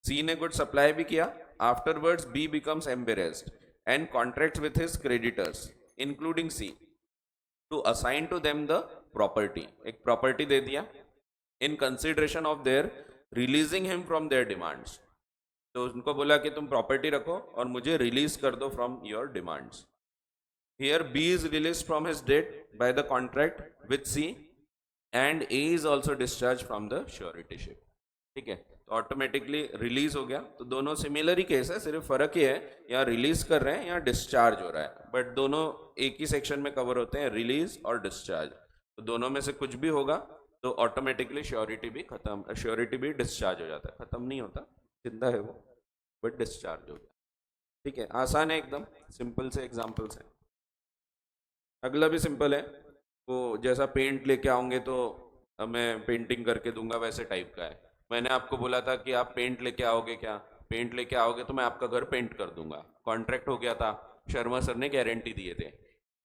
C ने good supply भी किया, afterwards B becomes embarrassed and contracts with his creditors, including C, to assign to them the property. एक property दे दिया in consideration of their releasing him from their demands. तो उनको बोला कि तुम प्रॉपर्टी रखो और मुझे रिलीज कर दो from your demands. Here B is released from his debt by the contract with C and A is also discharged from the suretyship. ठीक है, तो ऑटोमेटिकली रिलीज हो गया। तो दोनों सिमिलर ही केस है, सिर्फ फर्क ये है यहाँ रिलीज कर रहे हैं यहाँ डिस्चार्ज हो रहा है, बट दोनों एक ही सेक्शन में कवर होते हैं, रिलीज और डिस्चार्ज। तो दोनों में से कुछ भी होगा तो ऑटोमेटिकली श्योरिटी भी खत्म, श्योरिटी भी डिस्चार्ज हो जाता है, खत्म नहीं होता, जिंदा है वो, बट डिस्चार्ज हो गया। ठीक है, आसान है एकदम, सिंपल से एग्जाम्पल्स है। अगला भी सिंपल है, वो जैसा पेंट लेके आओगे तो मैं पेंटिंग करके दूंगा वैसे टाइप का है। मैंने आपको बोला था कि आप पेंट लेके आओगे क्या, पेंट लेके आओगे तो मैं आपका घर पेंट कर दूंगा, कॉन्ट्रैक्ट हो गया था। शर्मा सर ने गारंटी दिए थे,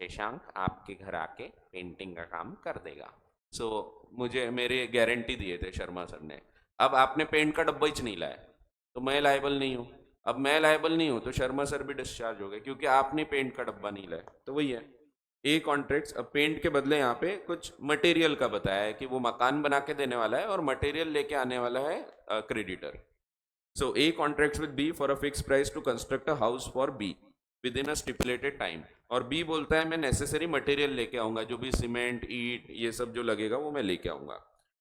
शशांक आपके घर आके पेंटिंग का काम कर देगा। सो मुझे मेरे गारंटी दिए थे शर्मा सर ने। अब आपने पेंट का डब्बा ही नहीं लाया तो मैं लायबल नहीं हूँ। अब मैं लायबल नहीं हूँ तो शर्मा सर भी डिस्चार्ज हो गए क्योंकि आपने पेंट का डब्बा नहीं लाया। तो वही है, ए कॉन्ट्रैक्ट्स। अब पेंट के बदले यहाँ पे कुछ मटेरियल का बताया है कि वो मकान बना के देने वाला है और मटेरियल लेके आने वाला है creditor. So A contracts with B for a fix price to construct a house for B within a stipulated time. और बी बोलता है मैं नेसेसरी मटेरियल लेके आऊंगा, जो भी सीमेंट ईट ये सब जो लगेगा वो मैं लेके आऊंगा,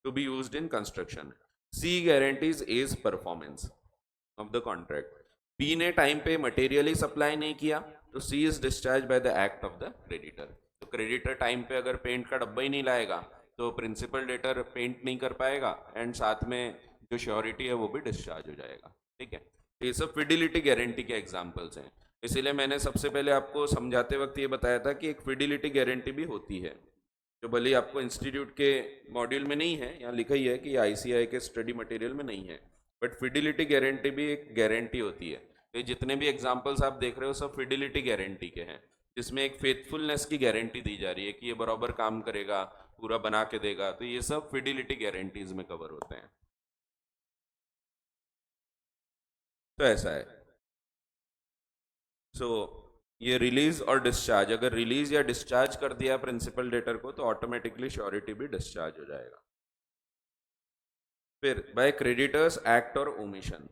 to be used in construction. C guarantees as performance of the contract. B ने टाइम पे मटेरियल ही सप्लाई नहीं किया तो C is discharge by the act of the creditor. तो क्रेडिटर टाइम पे अगर पेंट का डब्बा ही नहीं लाएगा तो प्रिंसिपल डेटर पेंट नहीं कर पाएगा एंड साथ में जो श्योरिटी है वो भी डिस्चार्ज हो जाएगा। ठीक है, तो ये सब फिडिलिटी गारंटी के एग्जाम्पल्स हैं। इसीलिए मैंने सबसे पहले आपको समझाते वक्त ये बताया था कि एक फिडिलिटी गारंटी भी होती है, जो भले ही आपको इंस्टीट्यूट के मॉड्यूल में नहीं है, यहाँ लिखा ही है कि आईसीआई के स्टडी मटेरियल में नहीं है, बट फिडिलिटी गारंटी भी एक गारंटी होती है। तो जितने भी एग्जांपल्स आप देख रहे हो सब फिडिलिटी गारंटी के हैं, जिसमें एक फेथफुलनेस की गारंटी दी जा रही है कि ये बराबर काम करेगा, पूरा बना के देगा। तो ये सब फिडिलिटी गारंटीज में कवर होते हैं। तो ऐसा है। सो ये रिलीज और डिस्चार्ज, अगर रिलीज या डिस्चार्ज कर दिया प्रिंसिपल डेटर को तो ऑटोमेटिकली श्योरिटी भी डिस्चार्ज हो जाएगा। फिर बाय क्रेडिटर्स एक्ट और ओमिशन,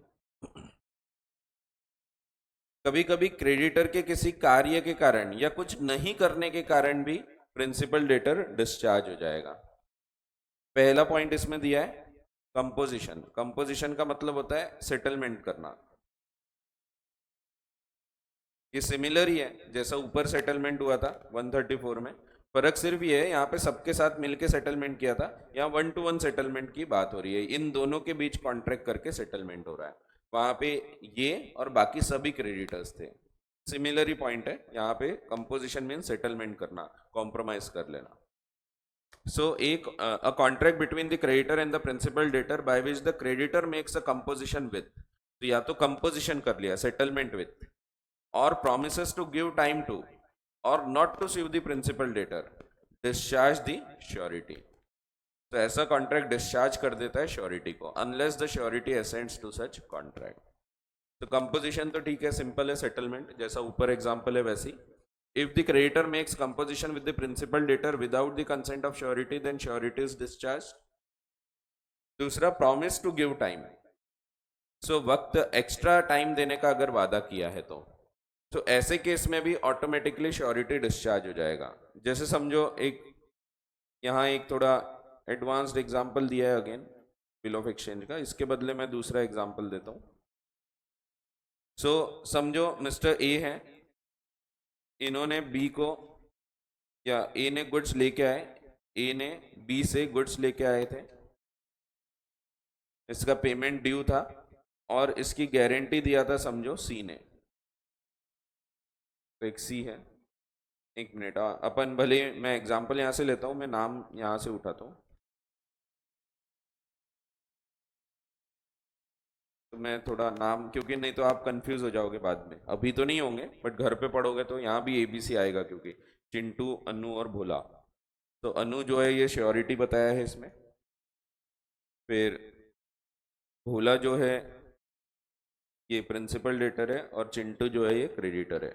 कभी कभी क्रेडिटर के किसी कार्य के कारण या कुछ नहीं करने के कारण भी प्रिंसिपल डेटर डिस्चार्ज हो जाएगा। पहला पॉइंट इसमें दिया है कंपोजिशन। कंपोजिशन का मतलब होता है सेटलमेंट करना। ये सिमिलर ही है जैसा ऊपर सेटलमेंट हुआ था 134 में, फर्क सिर्फ ये है यहाँ पे सबके साथ मिलके सेटलमेंट किया था, यहाँ 1-to-1 सेटलमेंट की बात हो रही है, इन दोनों के बीच कॉन्ट्रैक्ट करके सेटलमेंट हो रहा है। वहां पे ये और बाकी सभी क्रेडिटर्स थे। सिमिलर ही पॉइंट है यहाँ पे, कंपोजिशन मीन सेटलमेंट करना, कॉम्प्रोमाइज कर लेना। सो एक a contract between the creditor and the principal debtor by which the creditor makes a composition with, तो या तो कंपोजिशन कर लिया settlement with, or promises to give time to or not to sue the principal debtor, discharge the surety। तो ऐसा contract discharge कर देता है श्योरिटी को unless the surety assents to such contract. तो कंपोजिशन तो ठीक है, सिंपल है, सेटलमेंट जैसा ऊपर एग्जांपल है वैसी। If the creditor makes composition with the principal debtor without the consent of surety then surety is discharge. दूसरा promise to give time, so वक्त एक्स्ट्रा टाइम देने का अगर वादा किया है तो ऐसे केस में भी ऑटोमेटिकली श्योरिटी डिस्चार्ज हो जाएगा। जैसे समझो एक यहाँ एक थोड़ा एडवांस्ड एग्जांपल दिया है अगेन बिल ऑफ एक्सचेंज का, इसके बदले मैं दूसरा एग्जांपल देता हूँ। सो समझो मिस्टर ए है, इन्होंने बी को, या ए ने गुड्स लेके आए, ए ने बी से गुड्स लेके आए थे, इसका पेमेंट ड्यू था और इसकी गारंटी दिया था समझो सी ने। तो एक सी है, एक मिनट अपन भले मैं एग्जांपल यहाँ से लेता हूँ, मैं नाम यहाँ से उठाता हूँ, तो मैं थोड़ा नाम, क्योंकि नहीं तो आप कंफ्यूज हो जाओगे बाद में, अभी तो नहीं होंगे बट घर पे पढ़ोगे तो यहाँ भी एबीसी आएगा, क्योंकि चिंटू, अनु और भोला। तो अनु जो है ये श्योरिटी बताया है इसमें, फिर भोला जो है ये प्रिंसिपल डेटर है और चिंटू जो है ये क्रेडिटर है।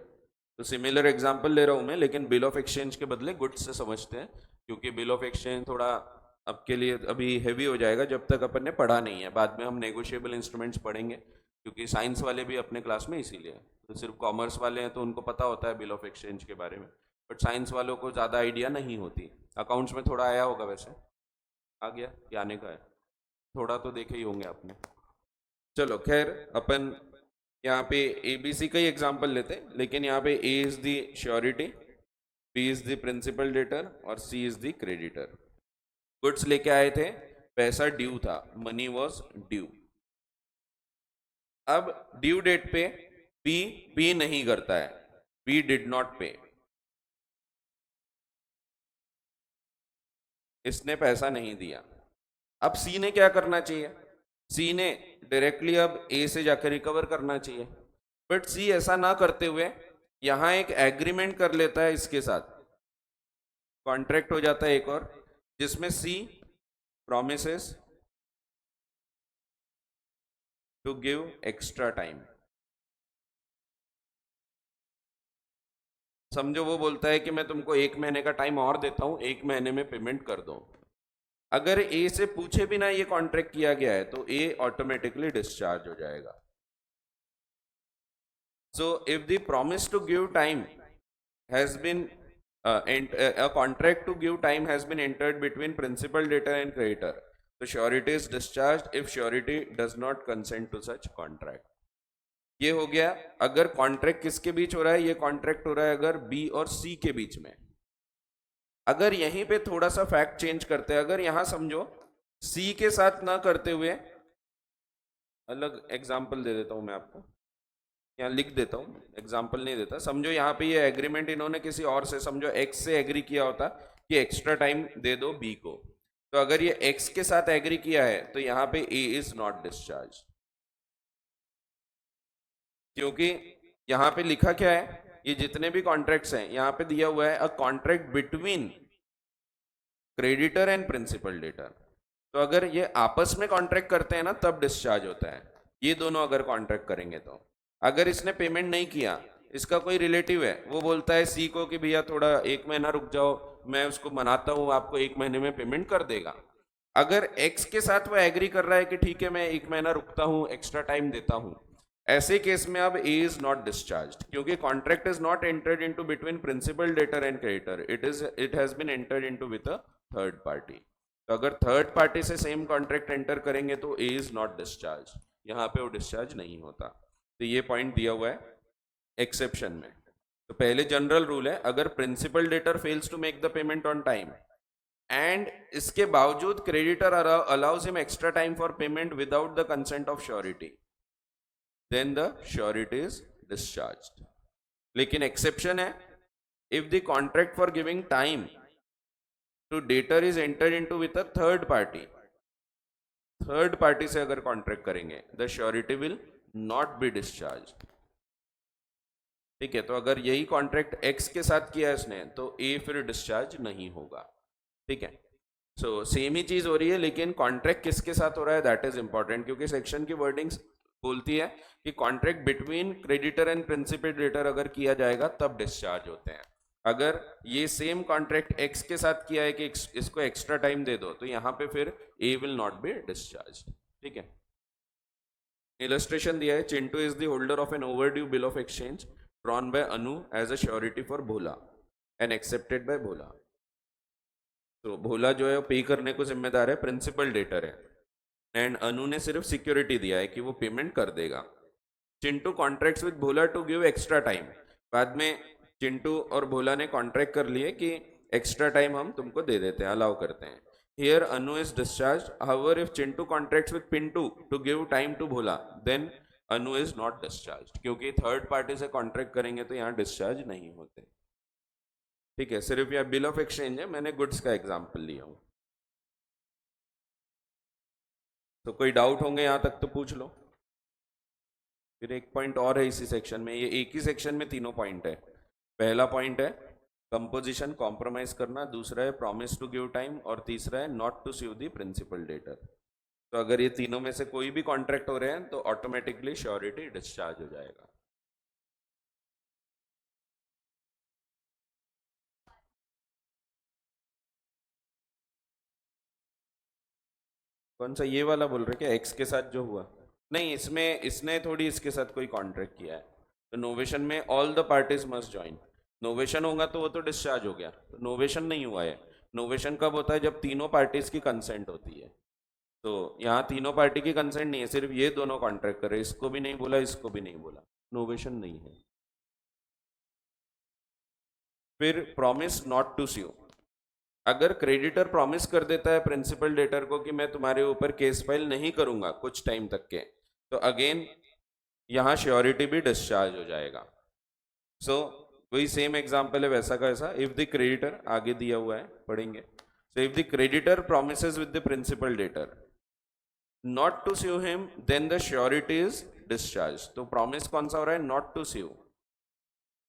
तो सिमिलर एग्जांपल ले रहा हूँ मैं, लेकिन बिल ऑफ एक्सचेंज के बदले गुड्स से समझते हैं, क्योंकि बिल ऑफ एक्सचेंज थोड़ा आपके लिए अभी हैवी हो जाएगा जब तक अपन ने पढ़ा नहीं है, बाद में हम नेगोशिएबल इंस्ट्रूमेंट्स पढ़ेंगे, क्योंकि साइंस वाले भी अपने क्लास में इसीलिए, तो सिर्फ कॉमर्स वाले हैं तो उनको पता होता है बिल ऑफ एक्सचेंज के बारे में, बट साइंस वालों को ज़्यादा आइडिया नहीं होती। अकाउंट्स में थोड़ा आया होगा, वैसे आ गया कि आने का है, थोड़ा तो देखे ही होंगे आपने। चलो खैर, अपन यहाँ पे एबीसी का ही एग्जांपल लेते हैं, लेकिन यहाँ पे A is the surety, B is the principal debtor और C is the creditor. Goods लेके आए थे, पैसा ड्यू था, मनी वॉज ड्यू। अब ड्यू डेट पे बी पे नहीं करता है, बी डिड नॉट पे, इसने पैसा नहीं दिया। अब सी ने क्या करना चाहिए, सी ने डायरेक्टली अब ए से जाकर रिकवर करना चाहिए, बट सी ऐसा ना करते हुए यहां एक एग्रीमेंट कर लेता है इसके साथ, कॉन्ट्रैक्ट हो जाता है एक और, जिसमें C promises to give extra time. समझो वो बोलता है कि मैं तुमको 1 महीने का टाइम और देता हूं, 1 महीने में पेमेंट कर दो। अगर ए से पूछे बिना ये कॉन्ट्रैक्ट किया गया है तो ए ऑटोमेटिकली डिस्चार्ज हो जाएगा। So if the promise to give time has been a contract to give time has been entered between principal debtor and creditor, so surety is discharged if surety does not consent to such contract। ये हो गया अगर contract किसके बीच हो रहा है, ये contract हो रहा है अगर बी और सी के बीच में। अगर यहीं पे थोड़ा सा फैक्ट चेंज करते हैं, अगर यहां समझो सी के साथ ना करते हुए, अलग एग्जांपल दे देता हूं मैं आपको, यहाँ लिख देता हूँ, एग्जाम्पल नहीं देता, समझो यहाँ पे ये एग्रीमेंट इन्होंने किसी और से, समझो एक्स से एग्री किया होता कि एक्स्ट्रा टाइम दे दो बी को, तो अगर ये एक्स के साथ एग्री किया है तो यहाँ पे ए इज नॉट डिस्चार्ज, क्योंकि यहाँ पे लिखा क्या है, ये जितने भी कॉन्ट्रैक्ट्स हैं यहाँ पे दिया हुआ है a contract between creditor and principal debtor, तो अगर ये आपस में कॉन्ट्रैक्ट करते हैं ना तब डिस्चार्ज होता है, ये दोनों अगर कॉन्ट्रैक्ट करेंगे तो अगर इसने पेमेंट नहीं किया, इसका कोई रिलेटिव है, वो बोलता है सी को कि भैया थोड़ा 1 महीना रुक जाओ, मैं उसको मनाता हूँ, आपको 1 महीने में पेमेंट कर देगा। अगर एक्स के साथ वो एग्री कर रहा है कि ठीक है मैं 1 महीना रुकता हूँ, एक्स्ट्रा टाइम देता हूँ, ऐसे केस में अब ए इज नॉट डिस्चार्ज, क्योंकि contract is not entered into between principal debtor and creditor, it has been entered into with a third party. तो अगर थर्ड पार्टी से सेम कॉन्ट्रैक्ट एंटर करेंगे तो ए इज नॉट डिस्चार्ज, यहाँ पे वो discharge नहीं होता। तो ये पॉइंट दिया हुआ है एक्सेप्शन में। तो पहले जनरल रूल है, अगर principal debtor fails to make the payment on time and इसके बावजूद creditor allows him extra time for payment without the consent of surety, then the surety is discharged. लेकिन एक्सेप्शन है, if the contract for giving time to debtor is entered into with a third party, third party से अगर contract करेंगे the surety will not be discharge. ठीक है, तो अगर यही कॉन्ट्रैक्ट एक्स के साथ किया है इसने तो ए फिर डिस्चार्ज नहीं होगा। ठीक है, सो सेम ही चीज हो रही है, लेकिन कॉन्ट्रैक्ट किसके साथ हो रहा है दैट इज इंपॉर्टेंट, क्योंकि सेक्शन की वर्डिंग्स बोलती है कि contract between creditor and principal debtor अगर किया जाएगा तब डिस्चार्ज होते हैं। अगर ये सेम कॉन्ट्रैक्ट एक्स के साथ किया है कि इसको एक्स्ट्रा टाइम दे दो, तो यहाँ पे फिर A will not be discharge. ठीक है, इलस्ट्रेशन दिया है, Chintu is the holder of an overdue bill of exchange drawn by Anu as a surety for Bhola and accepted by Bhola. तो भोला जो है वो पे करने को जिम्मेदार है, प्रिंसिपल डेटर है, एंड अनु ने सिर्फ सिक्योरिटी दिया है कि वो पेमेंट कर देगा। Chintu contracts with Bhola to give extra time, बाद में चिंटू और भोला ने कॉन्ट्रैक्ट कर लिए कि एक्स्ट्रा टाइम हम तुमको दे देते हैं, अलाउ करते हैं। Here Anu is discharge, however if Chintu contracts with Pintu to give time to Bhola then Anu is not discharge, क्योंकि थर्ड पार्टी से कॉन्ट्रैक्ट करेंगे तो यहाँ डिस्चार्ज नहीं होते। ठीक है, सिर्फ यह बिल ऑफ एक्सचेंज है, मैंने गुड्स का एग्जांपल लिया हूं। तो कोई डाउट होंगे यहां तक तो पूछ लो। फिर एक पॉइंट और है इसी सेक्शन में, ये एक ही सेक्शन में तीनों पॉइंट है। पहला पॉइंट है कंपोजिशन कॉम्प्रोमाइज करना, दूसरा है प्रॉमिस टू गिव टाइम, और तीसरा है not to sue the principal debtor. तो अगर ये तीनों में से कोई भी कॉन्ट्रैक्ट हो रहे हैं तो ऑटोमेटिकली श्योरिटी डिस्चार्ज हो जाएगा। कौन सा, ये वाला बोल रहे क्या, एक्स के साथ जो हुआ? नहीं, इसमें इसने थोड़ी इसके साथ कोई कॉन्ट्रैक्ट किया है। तो नोवेशन में all the parties must join, novation होगा तो वो तो डिस्चार्ज हो गया, तो नोवेशन नहीं हुआ है। नोवेशन कब होता है, जब तीनों पार्टीज की कंसेंट होती है। तो यहाँ तीनों पार्टी की कंसेंट नहीं है, सिर्फ ये दोनों कॉन्ट्रैक्ट करे, इसको भी नहीं बोला इसको भी नहीं बोला, नोवेशन नहीं है। फिर प्रॉमिस नॉट टू स्यू, अगर क्रेडिटर प्रॉमिस कर देता है प्रिंसिपल डेटर को कि मैं तुम्हारे ऊपर केस फाइल नहीं करूंगा कुछ टाइम तक के, तो अगेन यहाँ श्योरिटी भी डिस्चार्ज हो जाएगा। सो वही सेम एग्जांपल है वैसा का वैसा, इफ द क्रेडिटर, आगे दिया हुआ है पढ़ेंगे। सो if the creditor promises with the principal debtor not to sue him then the surety is discharged। तो प्रॉमिस कौन सा हो रहा है, not to sue,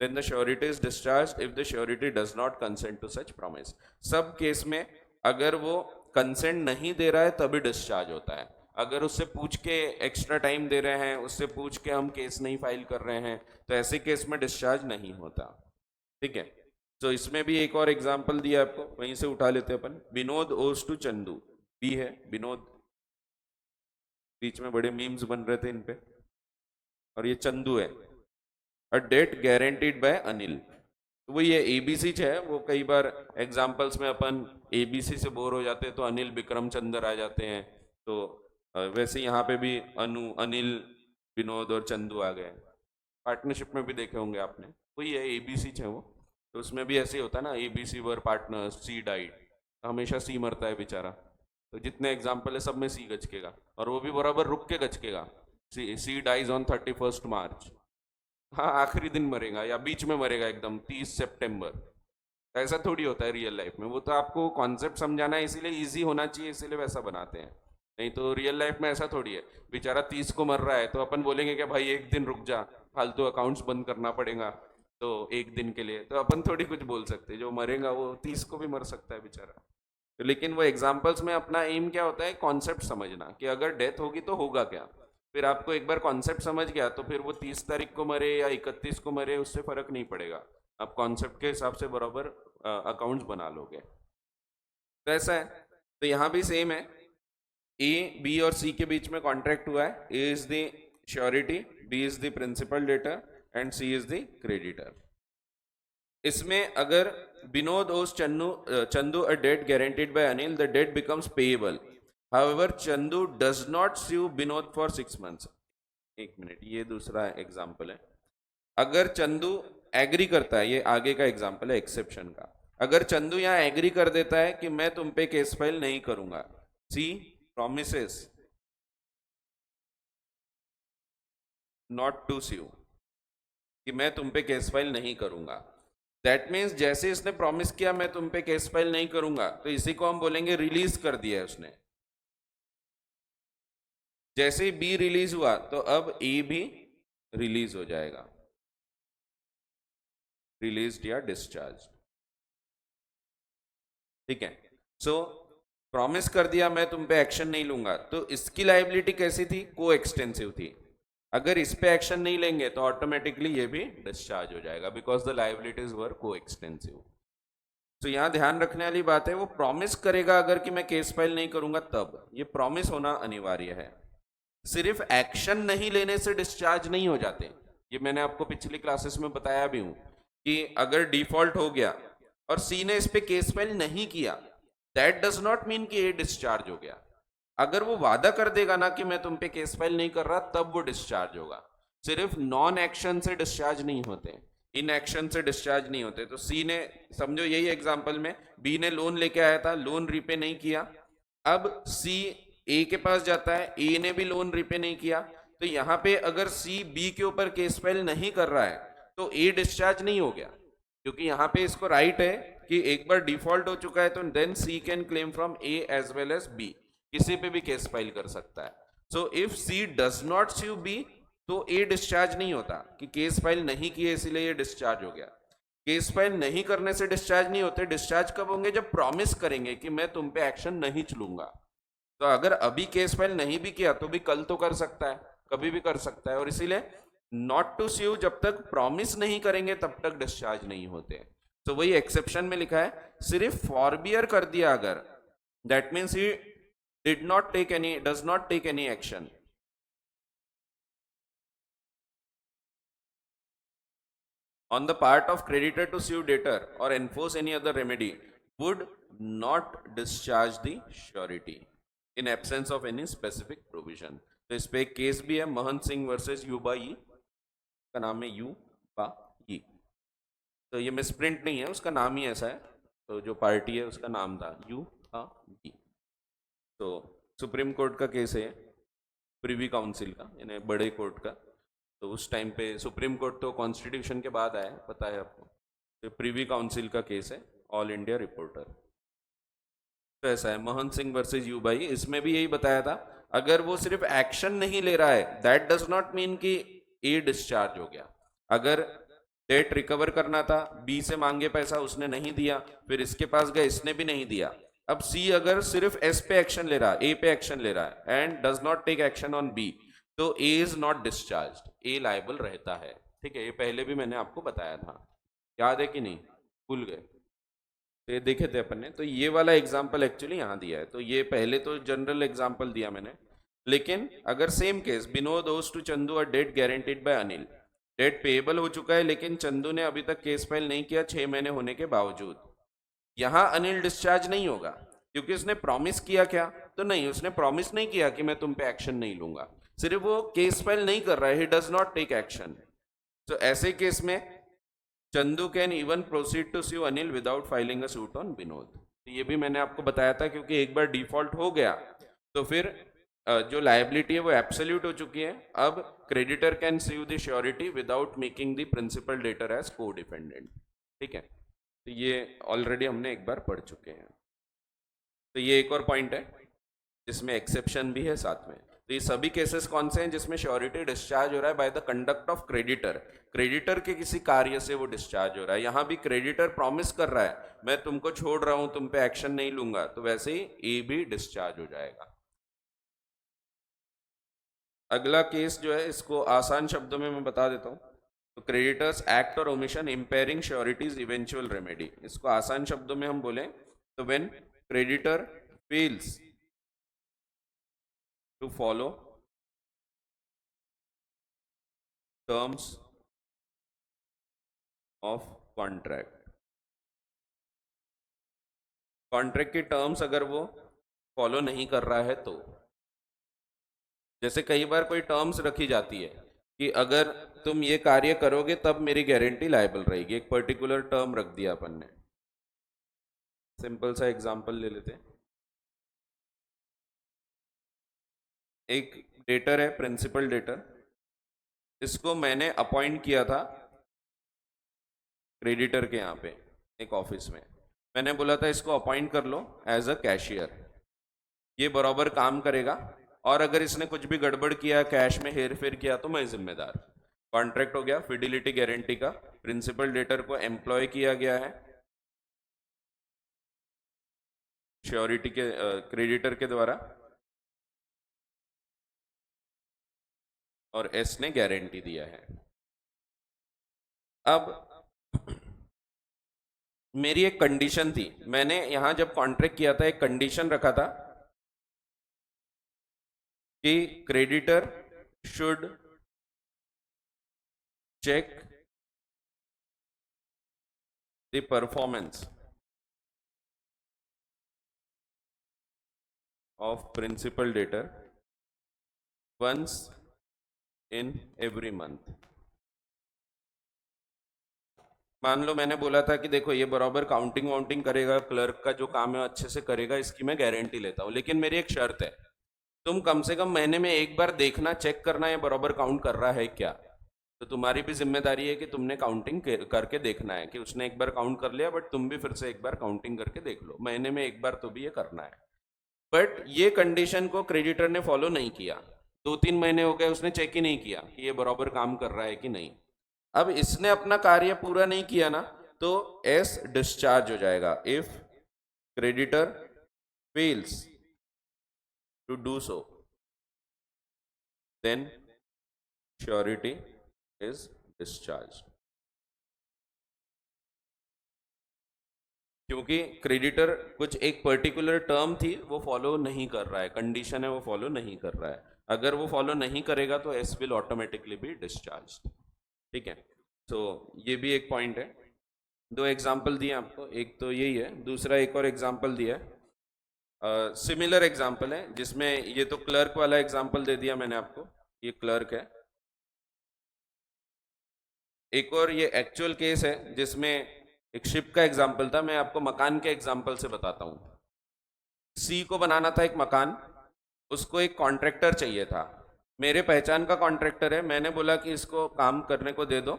then the surety is discharged if the surety does not consent to such promise। सब case में अगर वो कंसेंट नहीं दे रहा है तभी डिस्चार्ज होता है। अगर उससे पूछ के एक्स्ट्रा टाइम दे रहे हैं, उससे पूछ के हम केस नहीं फाइल कर रहे हैं, तो ऐसे केस में डिस्चार्ज नहीं होता। ठीक है, तो इसमें भी एक और एग्जांपल दिया आपको, वहीं से उठा लेते हैं अपन। विनोद ओज टू चंदू, बी है विनोद, बीच में बड़े मीम्स बन रहे थे इन पे, और ये चंदू है। अ डेट गारंटीड बाय अनिल, तो वही है एबीसी है, वो कई बार एग्जाम्पल्स में अपन एबीसी से बोर हो जाते हैं तो अनिल विक्रम चंद्र आ जाते हैं। तो वैसे यहाँ पे भी अनु, अनिल, विनोद और चंदू आ गए। पार्टनरशिप में भी देखे होंगे आपने, वही है एबीसी है वो। तो उसमें भी ऐसे ही होता है ना, ABC were partner, she died, हमेशा सी मरता है बेचारा। तो जितने एग्जाम्पल है सब में सी गचकेगा, और वो भी बराबर रुक के गचकेगा। सी डाइज ऑन 31 मार्च, हाँ आखिरी दिन मरेगा या बीच में मरेगा एकदम 30 सितंबर। ऐसा थोड़ी होता है रियल लाइफ में, वो तो आपको कॉन्सेप्ट समझाना है, इसीलिए इजी होना चाहिए, इसीलिए वैसा बनाते हैं। नहीं तो रियल लाइफ में ऐसा थोड़ी है, बेचारा 30 को मर रहा है तो अपन बोलेंगे कि भाई एक दिन रुक जा, फालतू अकाउंट्स बंद करना पड़ेगा तो एक दिन के लिए, तो अपन थोड़ी कुछ बोल सकते, जो मरेगा वो 30 को भी मर सकता है बेचारा। तो लेकिन वो एग्जाम्पल्स में अपना एम क्या होता है, कॉन्सेप्ट समझना कि अगर डेथ होगी तो होगा क्या, फिर आपको एक बार कॉन्सेप्ट समझ गया तो फिर वो 30 तारीख को मरे या 31 को मरे उससे फर्क नहीं पड़ेगा, आप कॉन्सेप्ट के हिसाब से बराबर अकाउंट्स बना लोगे। तो ऐसा है। तो यहाँ भी सेम है, ए बी और सी के बीच में कॉन्ट्रैक्ट हुआ है, A is the surety, B is the principal debtor and C is the creditor. इसमें अगर Vinod owes Chandu a debt guaranteed by Anil, the debt becomes payable. However, Chandu does not sue Vinod for 6 months. एक minute, ये दूसरा example है। अगर Chandu agree करता है, ये आगे का एग्जाम्पल है एक्सेप्शन का, अगर चंदू यहाँ एग्री कर देता है कि मैं तुम पे केस फाइल नहीं करूंगा, सी promises not to sue, कि मैं तुम पे केस फाइल नहीं करूंगा, दैट मीन्स जैसे इसने प्रॉमिस किया मैं तुम पे केस फाइल नहीं करूंगा, तो इसी को हम बोलेंगे रिलीज कर दिया है उसने। जैसे ही बी रिलीज हुआ तो अब ए भी रिलीज हो जाएगा, रिलीज या डिस्चार्ज। ठीक है। सो प्रॉमिस कर दिया मैं तुम पे एक्शन नहीं लूंगा, तो इसकी लाइबिलिटी कैसी थी, को एक्सटेंसिव थी। अगर इस पे एक्शन नहीं लेंगे तो ऑटोमेटिकली ये भी डिस्चार्ज हो जाएगा, बिकॉज द लाइबिलिटीज वर को एक्सटेंसिव। तो यहां ध्यान रखने वाली बात है, वो प्रॉमिस करेगा अगर कि मैं केस फाइल नहीं करूंगा, तब ये प्रॉमिस होना अनिवार्य है। सिर्फ एक्शन नहीं लेने से डिस्चार्ज नहीं हो जाते, ये मैंने आपको पिछली क्लासेस में बताया भी हूं कि अगर डिफॉल्ट हो गया और सी ने इस पे केस फाइल नहीं किया, दैट डज नॉट मीन कि ये डिस्चार्ज हो गया। अगर वो वादा कर देगा ना कि मैं तुम पे केस फाइल नहीं कर रहा, तब वो डिस्चार्ज होगा। सिर्फ नॉन एक्शन से डिस्चार्ज नहीं होते, इन एक्शन से डिस्चार्ज नहीं होते। तो सी ने, समझो यही एग्जांपल में बी ने लोन लेके आया था, लोन रीपे नहीं किया, अब सी ए के पास जाता है, ए ने भी लोन रीपे नहीं किया, तो यहाँ पे अगर सी बी के ऊपर केस फाइल नहीं कर रहा है तो ए डिस्चार्ज नहीं हो गया, क्योंकि यहाँ पे इसको राइट है कि एक बार डिफॉल्ट हो चुका है तो then C can claim from A as well as B, किसी पे भी केस फाइल कर सकता है। So if C does not sue B, तो ए डिस्चार्ज नहीं होता कि केस फाइल नहीं किए इसीलिए ये डिस्चार्ज हो गया। केस फाइल नहीं करने से डिस्चार्ज नहीं होते, डिस्चार्ज कब होंगे, जब प्रॉमिस करेंगे कि मैं तुम पे एक्शन नहीं चलूंगा। तो अगर अभी केस फाइल नहीं भी किया तो भी कल तो कर सकता है, कभी भी कर सकता है, और इसीलिए नॉट टू sue जब तक प्रॉमिस नहीं करेंगे तब तक डिस्चार्ज नहीं होते। तो वही एक्सेप्शन में लिखा है, सिर्फ फॉरबियर कर दिया अगर, that means he did not take any, does not take any action, on the part of creditor to sue debtor or enforce any other remedy would not discharge the surety in absence of any specific provision। तो इस पे एक case भी है, महंत Singh versus युबा ई, का नाम है you बा ई, तो ये मिसप्रिंट नहीं है, उसका नाम ही ऐसा है, तो जो पार्टी है उसका नाम था यू बा ई। तो सुप्रीम कोर्ट का केस है, प्रिवी काउंसिल का, यानी बड़े कोर्ट का। तो उस टाइम पे सुप्रीम कोर्ट तो कॉन्स्टिट्यूशन के बाद आया, पता है आपको, तो प्रिवी काउंसिल का केस है, ऑल इंडिया रिपोर्टर। तो ऐसा है महंत सिंह वर्सेस यू भाई, इसमें भी यही बताया था, अगर वो सिर्फ एक्शन नहीं ले रहा है दैट डज नॉट मीन कि ए डिस्चार्ज हो गया। अगर डेट रिकवर करना था, बी से मांगे पैसा, उसने नहीं दिया, फिर इसके पास गए, इसने भी नहीं दिया, अब सी अगर सिर्फ एस पे एक्शन ले रहा है, ए पे एक्शन ले रहा है and does not take action on B, तो A is not discharged, A liable रहता है। ठीक है, ये पहले भी मैंने आपको बताया था, याद है कि नहीं, भूल गए, तो ये देखे थे अपन ने। तो ये वाला एग्जाम्पल एक्चुअली यहाँ दिया है, तो ये पहले तो जनरल एग्जाम्पल दिया मैंने, लेकिन अगर same case, Vinod owes to Chandu a debt guaranteed by Anil, debt payable हो चुका है लेकिन चंदू ने अभी तक केस फाइल नहीं किया 6 महीने होने के बावजूद, यहां अनिल डिस्चार्ज नहीं होगा, क्योंकि उसने प्रॉमिस किया क्या, तो नहीं, उसने प्रॉमिस नहीं किया कि मैं तुम पे एक्शन नहीं लूंगा, सिर्फ वो केस फाइल नहीं कर रहा है, he does not take action. तो ऐसे केस में Chandu can even proceed to sue Anil without filing a suit on Vinod. तो ये भी मैंने आपको बताया था, क्योंकि एक बार डिफॉल्ट हो गया तो फिर जो लायबिलिटी है वो एब्सोल्यूट हो चुकी है, अब creditor can sue the surety without making the principal debtor as को डिपेंडेंट। ठीक है, तो ये ऑलरेडी हमने एक बार पढ़ चुके हैं। तो ये एक और पॉइंट है जिसमें एक्सेप्शन भी है साथ में। तो ये सभी केसेस कौन से हैं जिसमें श्योरिटी डिस्चार्ज हो रहा है by the conduct of creditor, creditor के किसी कार्य से वो डिस्चार्ज हो रहा है। यहां भी क्रेडिटर प्रॉमिस कर रहा है मैं तुमको छोड़ रहा हूं, तुम पे एक्शन नहीं लूंगा, तो वैसे ही ए भी डिस्चार्ज हो जाएगा। अगला केस जो है इसको आसान शब्दों में मैं बता देता हूँ। तो क्रेडिटर्स एक्ट और omission impairing surety's eventual remedy, इसको आसान शब्दों में हम बोलें तो when creditor fails to follow terms of contract, contract की टर्म्स अगर वो फॉलो नहीं कर रहा है तो, जैसे कई बार कोई टर्म्स रखी जाती है कि अगर तुम ये कार्य करोगे तब मेरी गारंटी लायबल रहेगी, एक पर्टिकुलर टर्म रख दिया अपन ने। सिंपल सा एग्जांपल ले लेते हैं। एक डेटर है, प्रिंसिपल डेटर, इसको मैंने अपॉइंट किया था क्रेडिटर के यहाँ पे एक ऑफिस में। मैंने बोला था इसको अपॉइंट कर लो एज अ कैशियर, ये बराबर काम करेगा और अगर इसने कुछ भी गड़बड़ किया, कैश में हेर फेर किया तो मैं जिम्मेदार। कॉन्ट्रैक्ट हो गया फिडिलिटी गारंटी का, प्रिंसिपल डेटर को एम्प्लॉय किया गया है श्योरिटी के क्रेडिटर के द्वारा और एस ने गारंटी दिया है। अब मेरी एक कंडीशन थी, मैंने यहां जब कॉन्ट्रैक्ट किया था एक कंडीशन रखा था कि creditor should check the performance of principal debtor once in every month. मान लो मैंने बोला था कि देखो ये बराबर काउंटिंग वाउंटिंग करेगा, क्लर्क का जो काम है अच्छे से करेगा, इसकी मैं गारंटी लेता हूँ, लेकिन मेरी एक शर्त है, तुम कम से कम महीने में एक बार देखना, चेक करना ये बराबर काउंट कर रहा है क्या। तो तुम्हारी भी जिम्मेदारी है कि तुमने काउंटिंग करके देखना है कि उसने एक बार काउंट कर लिया, बट तुम भी फिर से एक बार काउंटिंग करके देख लो, महीने में एक बार तो भी ये करना है। बट ये कंडीशन को क्रेडिटर ने फॉलो नहीं किया, 2-3 महीने हो गए उसने चेक ही नहीं किया कि ये बराबर काम कर रहा है कि नहीं। अब इसने अपना कार्य पूरा नहीं किया ना, तो एस डिस्चार्ज हो जाएगा। If creditor fails to do so then surety is discharge, क्योंकि क्रेडिटर कुछ एक पर्टिकुलर टर्म थी वो फॉलो नहीं कर रहा है, कंडीशन है वो फॉलो नहीं कर रहा है। अगर वो फॉलो नहीं करेगा तो S will automatically B discharge. ठीक है, तो ये भी एक पॉइंट है। 2 एग्जाम्पल दिए आपको, एक तो यही है, दूसरा एक और एग्जाम्पल दिया है, सिमिलर एग्जाम्पल है जिसमें ये तो क्लर्क वाला एग्जाम्पल दे दिया मैंने आपको, ये क्लर्क है। एक और ये एक्चुअल केस है जिसमें एक शिप का एग्जाम्पल था, मैं आपको मकान के एग्जाम्पल से बताता हूँ। सी को बनाना था एक मकान, उसको एक कॉन्ट्रैक्टर चाहिए था, मेरे पहचान का कॉन्ट्रैक्टर है, मैंने बोला कि इसको काम करने को दे दो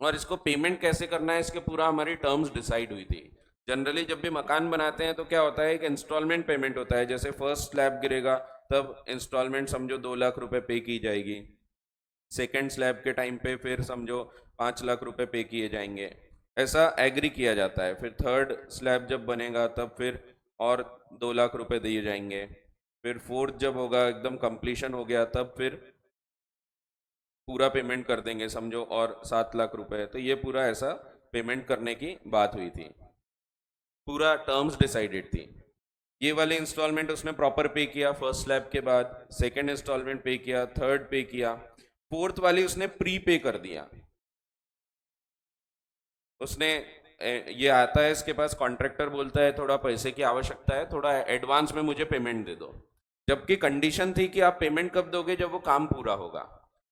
और इसको पेमेंट कैसे करना है इसके पूरा हमारी टर्म्स डिसाइड हुई थी। जनरली जब भी मकान बनाते हैं तो क्या होता है, एक इंस्टॉलमेंट पेमेंट होता है, जैसे फर्स्ट स्लैब गिरेगा तब इंस्टॉलमेंट समझो 2 लाख रुपए पे की जाएगी, सेकेंड स्लैब के टाइम पे फिर समझो 5 लाख रुपए पे किए जाएंगे, ऐसा एग्री किया जाता है। फिर थर्ड स्लैब जब बनेगा तब फिर और 2 लाख रुपए दिए जाएंगे, फिर फोर्थ जब होगा एकदम कंप्लीशन हो गया तब फिर पूरा पेमेंट कर देंगे समझो और 7 लाख रुपए। तो ये पूरा ऐसा पेमेंट करने की बात हुई थी, पूरा टर्म्स डिसाइडेड थी। ये वाले इंस्टॉलमेंट उसने प्रॉपर पे किया फर्स्ट स्लैब के बाद, सेकंड इंस्टॉलमेंट पे किया, थर्ड पे किया, फोर्थ वाली उसने प्री पे कर दिया। उसने ये आता है इसके पास, कॉन्ट्रैक्टर बोलता है थोड़ा पैसे की आवश्यकता है, थोड़ा एडवांस में मुझे पेमेंट दे दो, जबकि कंडीशन थी कि आप पेमेंट कब दोगे, जब वो काम पूरा होगा।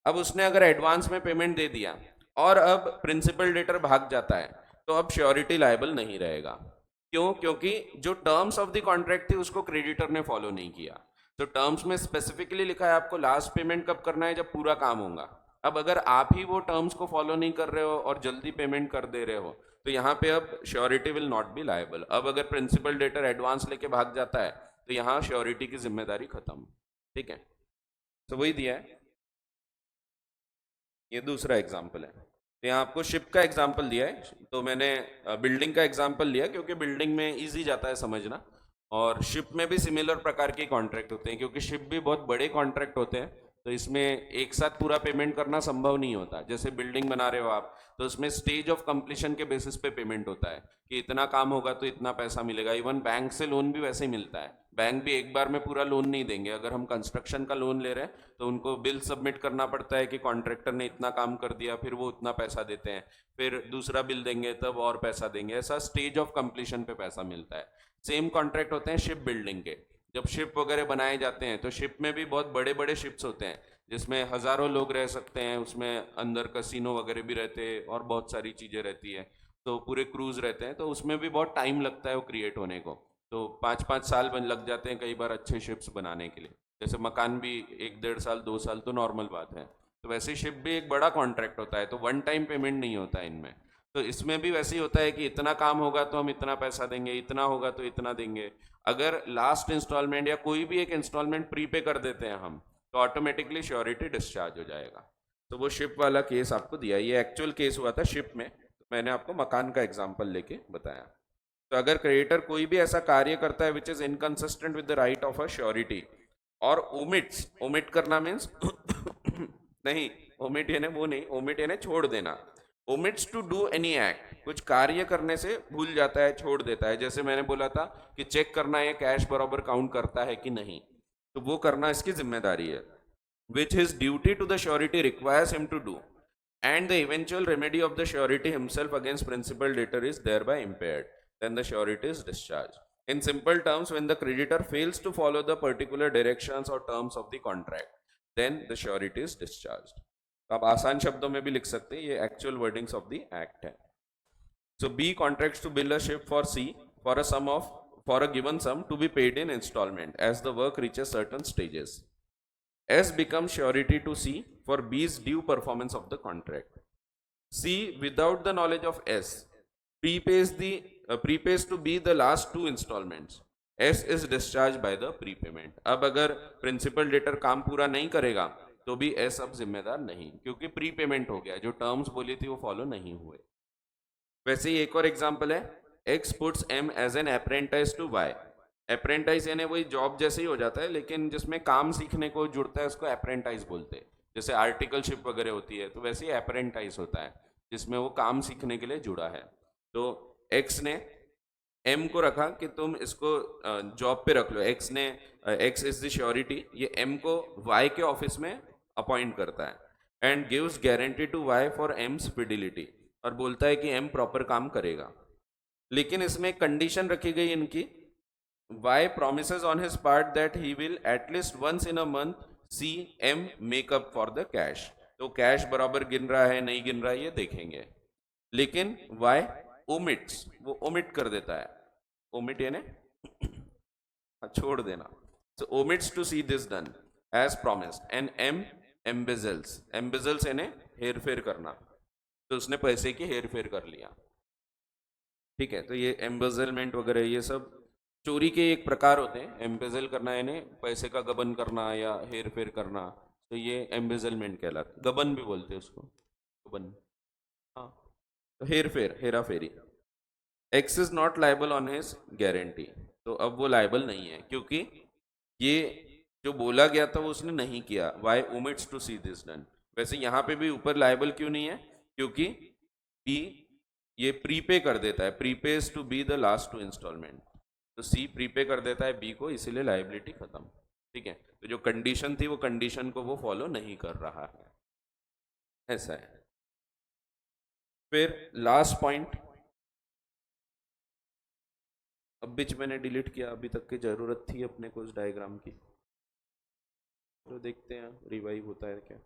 अब उसने अगर एडवांस में पेमेंट दे दिया और अब प्रिंसिपल डेटर भाग जाता है तो अब श्योरिटी लायबल नहीं रहेगा। क्यों? क्योंकि जो टर्म्स ऑफ द कॉन्ट्रैक्ट थी उसको क्रेडिटर ने फॉलो नहीं किया। तो टर्म्स में स्पेसिफिकली लिखा है आपको लास्ट पेमेंट कब करना है, जब पूरा काम होगा। अब अगर आप ही वो टर्म्स को फॉलो नहीं कर रहे हो और जल्दी पेमेंट कर दे रहे हो तो यहाँ पे अब surety will not be liable. अब अगर प्रिंसिपल डेटर एडवांस लेके भाग जाता है तो यहाँ श्योरिटी की जिम्मेदारी खत्म। ठीक है, तो वही दिया है। ये दूसरा एग्जाम्पल है, तो यहाँ आपको शिप का एग्जाम्पल दिया है, तो मैंने बिल्डिंग का एग्जाम्पल लिया क्योंकि बिल्डिंग में इजी जाता है समझना, और शिप में भी सिमिलर प्रकार के कॉन्ट्रैक्ट होते हैं क्योंकि शिप भी बहुत बड़े कॉन्ट्रैक्ट होते हैं, तो इसमें एक साथ पूरा पेमेंट करना संभव नहीं होता। जैसे बिल्डिंग बना रहे हो आप, तो उसमें स्टेज ऑफ कंप्लीशन के बेसिस पे पेमेंट होता है कि इतना काम होगा तो इतना पैसा मिलेगा। इवन बैंक से लोन भी वैसे ही मिलता है, बैंक भी एक बार में पूरा लोन नहीं देंगे। अगर हम कंस्ट्रक्शन का लोन ले रहे हैं तो उनको बिल सबमिट करना पड़ता है कि कॉन्ट्रैक्टर ने इतना काम कर दिया, फिर वो उतना पैसा देते हैं, फिर दूसरा बिल देंगे तब और पैसा देंगे। ऐसा स्टेज ऑफ कंप्लीशन पे पैसा मिलता है। सेम कॉन्ट्रैक्ट होते हैं शिप बिल्डिंग के। जब शिप वगैरह बनाए जाते हैं तो शिप में भी बहुत बड़े बड़े शिप्स होते हैं जिसमें हजारों लोग रह सकते हैं, उसमें अंदर कसिनो वगैरह भी रहते हैं और बहुत सारी चीजें रहती है। तो पूरे क्रूज रहते हैं, तो उसमें भी बहुत टाइम लगता है वो क्रिएट होने को। तो 5-5 साल बन लग जाते हैं कई बार अच्छे शिप्स बनाने के लिए। जैसे मकान भी 1-1.5 साल 2 साल तो नॉर्मल बात है। तो वैसे शिप भी एक बड़ा कॉन्ट्रैक्ट होता है, तो वन टाइम पेमेंट नहीं होता है इनमें। तो इसमें भी वैसे ही होता है कि इतना काम होगा तो हम इतना पैसा देंगे, इतना होगा तो इतना देंगे। अगर लास्ट इंस्टॉलमेंट या कोई भी एक इंस्टॉलमेंट प्री पे कर देते हैं हम, तो ऑटोमेटिकली श्योरिटी डिस्चार्ज हो जाएगा। तो वो शिप वाला केस आपको दिया, ये एक्चुअल केस हुआ था शिप में, तो मैंने आपको मकान का एग्जाम्पल लेके बताया। तो अगर क्रेडिटर कोई भी ऐसा कार्य करता है which is inconsistent with the right of a surety, और ओमिट्स, ओमिट करना मीन्स नहीं, ओमिट यानी वो नहीं, ओमिट यानी छोड़ देना। ओमिट्स टू डू एनी एक्ट, कुछ कार्य करने से भूल जाता है, छोड़ देता है। जैसे मैंने बोला था कि चेक करना है कैश बराबर काउंट करता है कि नहीं, तो वो करना इसकी जिम्मेदारी है। Which his duty to the surety requires him to do, and the eventual remedy of the surety himself against principal debtor is thereby impaired, then the surety is discharged. In simple terms, when the creditor fails to follow the particular directions or terms of the contract, then the surety is discharged. तो आप आसान शब्दों में भी लिख सकते हैं, ये actual wordings of the act है। So B contracts to bill a ship for C for a sum of, for a given sum to be paid in installment as the work reaches certain stages. S becomes surety to C for B's due performance of the contract. C, without the knowledge of S, prepays to B the last two installments. S is discharged by the prepayment. अब अगर principal debtor काम पूरा नहीं करेगा तो भी S अब जिम्मेदार नहीं, क्योंकि प्रीपेमेंट हो गया, जो टर्म्स बोली थी वो फॉलो नहीं हुए। वैसे ही एक और एग्जांपल है, X puts M as an apprentice to Y. Apprentice यानी वही जॉब जैसे ही हो जाता है, लेकिन जिसमें काम सीखने को जुड़ता है उसको अप्रेंटाइज बोलते हैं। जैसे आर्टिकलशिप वगैरह होती है तो वैसे ही अप्रेंटाइज होता है जिसमें वो काम सीखने के लिए जुड़ा है। तो एक्स ने एम को रखा कि तुम इसको जॉब पे रख लो। एक्स ने, एक्स इज द श्योरिटी, ये एम को वाई के ऑफिस में अपॉइंट करता है and gives guarantee to Y for M's fidelity, और बोलता है कि एम प्रॉपर काम करेगा। लेकिन इसमें एक कंडीशन रखी गई इनकी, Y promises on his part that he will at least once in a month see M make up for the cash. तो कैश बराबर गिन रहा है नहीं गिन रहा है ये देखेंगे। लेकिन Y omits, वो omit कर देता है। omit यानी छोड़ देना। So omits to see this done as promised and M embezzles, embezzles यानी हेर फेर करना, तो उसने पैसे की हेर फेर कर लिया। ठीक है, तो ये एम्बेजलमेंट वगैरह ये सब चोरी के एक प्रकार होते हैं। एम्बेजल करना यानी पैसे का गबन करना या हेर फेर करना, तो ये एम्बेजलमेंट कहलाता है। गबन भी बोलते हैं उसको, गबन। हाँ, तो हेर फेर, हेरा फेरी। X is not liable on his guarantee, तो अब वो लाइबल नहीं है क्योंकि ये जो बोला गया था वो उसने नहीं किया। Y omits to see this done. वैसे यहाँ पे भी ऊपर लाइबल क्यों नहीं है, क्योंकि बी ये प्रीपे कर देता है, prepays to B the last two installment. तो सी प्रीपे कर देता है बी को, इसीलिए लाइबिलिटी खत्म। ठीक है, तो जो कंडीशन थी वो कंडीशन को वो फॉलो नहीं कर रहा है, ऐसा है। फिर लास्ट पॉइंट, अब बीच मैंने डिलीट किया, अभी तक की जरूरत थी अपने को उस डायग्राम की, तो देखते हैं रिवाइव होता है क्या।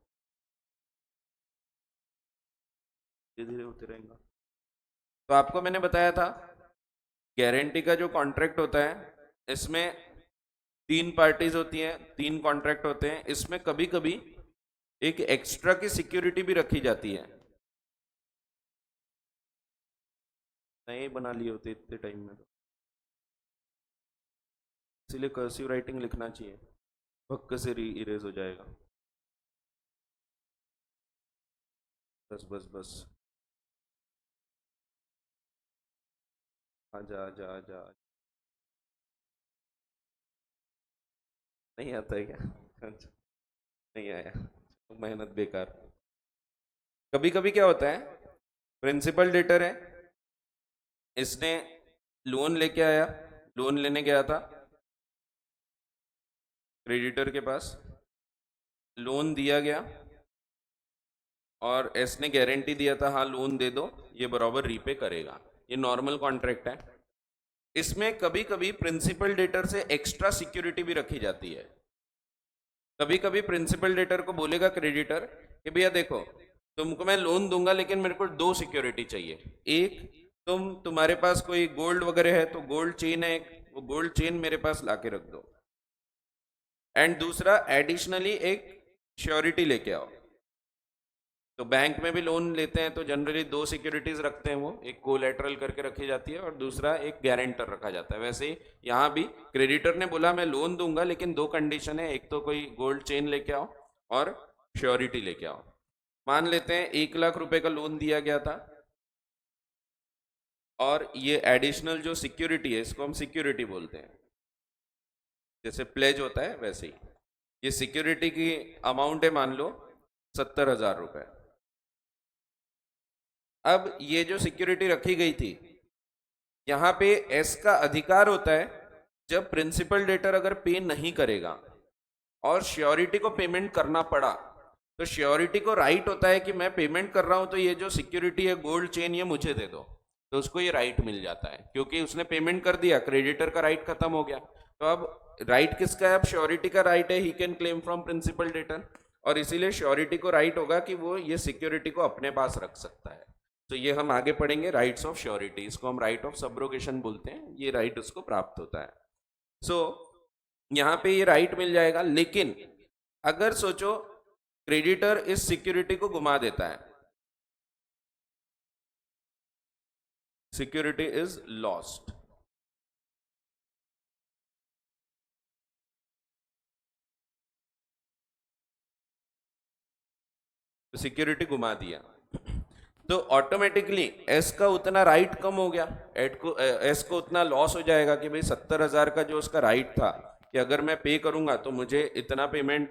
धीरे धीरे होते रहेगा। तो आपको मैंने बताया था गारंटी का जो कॉन्ट्रैक्ट होता है इसमें 3 पार्टीज होती हैं, 3 कॉन्ट्रैक्ट होते हैं। इसमें कभी कभी एक एक्स्ट्रा की सिक्योरिटी भी रखी जाती है। नए बना लिए होते इतने टाइम में, तो इसलिए कर्सिव राइटिंग लिखना चाहिए, भक्क से इरेज हो जाएगा। बस बस बस, आजा आजा आजा। नहीं आता है क्या? अच्छा। नहीं आया तो मेहनत बेकार। कभी कभी क्या होता है, प्रिंसिपल डेटर है, इसने लोन लेके आया, लोन लेने गया था क्रेडिटर के पास, लोन दिया गया और एस ने गारंटी दिया था हाँ लोन दे दो, ये बराबर रीपे करेगा। ये नॉर्मल कॉन्ट्रैक्ट है। इसमें कभी कभी प्रिंसिपल डेटर से एक्स्ट्रा सिक्योरिटी भी रखी जाती है। कभी कभी प्रिंसिपल डेटर को बोलेगा क्रेडिटर कि भैया देखो, तुमको मैं लोन दूंगा लेकिन मेरे को दो सिक्योरिटी चाहिए। एक, तुम्हारे पास कोई गोल्ड वगैरह है तो गोल्ड चेन है, वो गोल्ड चेन मेरे पास लाके रख दो। एंड दूसरा, एडिशनली एक श्योरिटी लेके आओ। तो बैंक में भी लोन लेते हैं तो जनरली दो सिक्योरिटीज रखते हैं, वो एक कोलैटरल करके रखी जाती है और दूसरा एक गारंटर रखा जाता है। वैसे ही यहाँ भी क्रेडिटर ने बोला मैं लोन दूंगा लेकिन दो कंडीशन है, एक तो कोई गोल्ड चेन लेके आओ और श्योरिटी लेके आओ। मान लेते हैं 1 लाख रुपए का लोन दिया गया था और ये एडिशनल जो सिक्योरिटी है इसको हम सिक्योरिटी बोलते हैं, जैसे प्लेज होता है वैसे ही। ये सिक्योरिटी की अमाउंट है मान लो 70,000 रुपए। अब ये जो सिक्योरिटी रखी गई थी, यहां पे एस का अधिकार होता है जब प्रिंसिपल डेटर अगर पे नहीं करेगा और श्योरिटी को पेमेंट करना पड़ा, तो श्योरिटी को राइट होता है कि मैं पेमेंट कर रहा हूं तो ये जो सिक्योरिटी है गोल्ड चेन ये मुझे दे दो। तो उसको ये राइट मिल जाता है क्योंकि उसने पेमेंट कर दिया, क्रेडिटर का राइट खत्म हो गया। तो अब राइट किसका है? अब श्योरिटी का राइट है, he can claim from principal debtor. और इसीलिए श्योरिटी को राइट होगा कि वो ये सिक्योरिटी को अपने पास रख सकता है। तो ये हम आगे पढ़ेंगे, राइट्स ऑफ श्योरिटी, इसको हम राइट ऑफ सब्रोगेशन बोलते हैं। ये राइट उसको प्राप्त होता है। सो यहां पे ये राइट मिल जाएगा। लेकिन अगर सोचो क्रेडिटर इस सिक्योरिटी को गुमा देता है, सिक्योरिटी इज लॉस्ट, सिक्योरिटी गुमा दिया, तो ऑटोमेटिकली एस का उतना राइट कम हो गया, एस को उतना लॉस हो जाएगा कि भाई 70,000 का जो उसका राइट था कि अगर मैं पे करूंगा तो मुझे इतना पेमेंट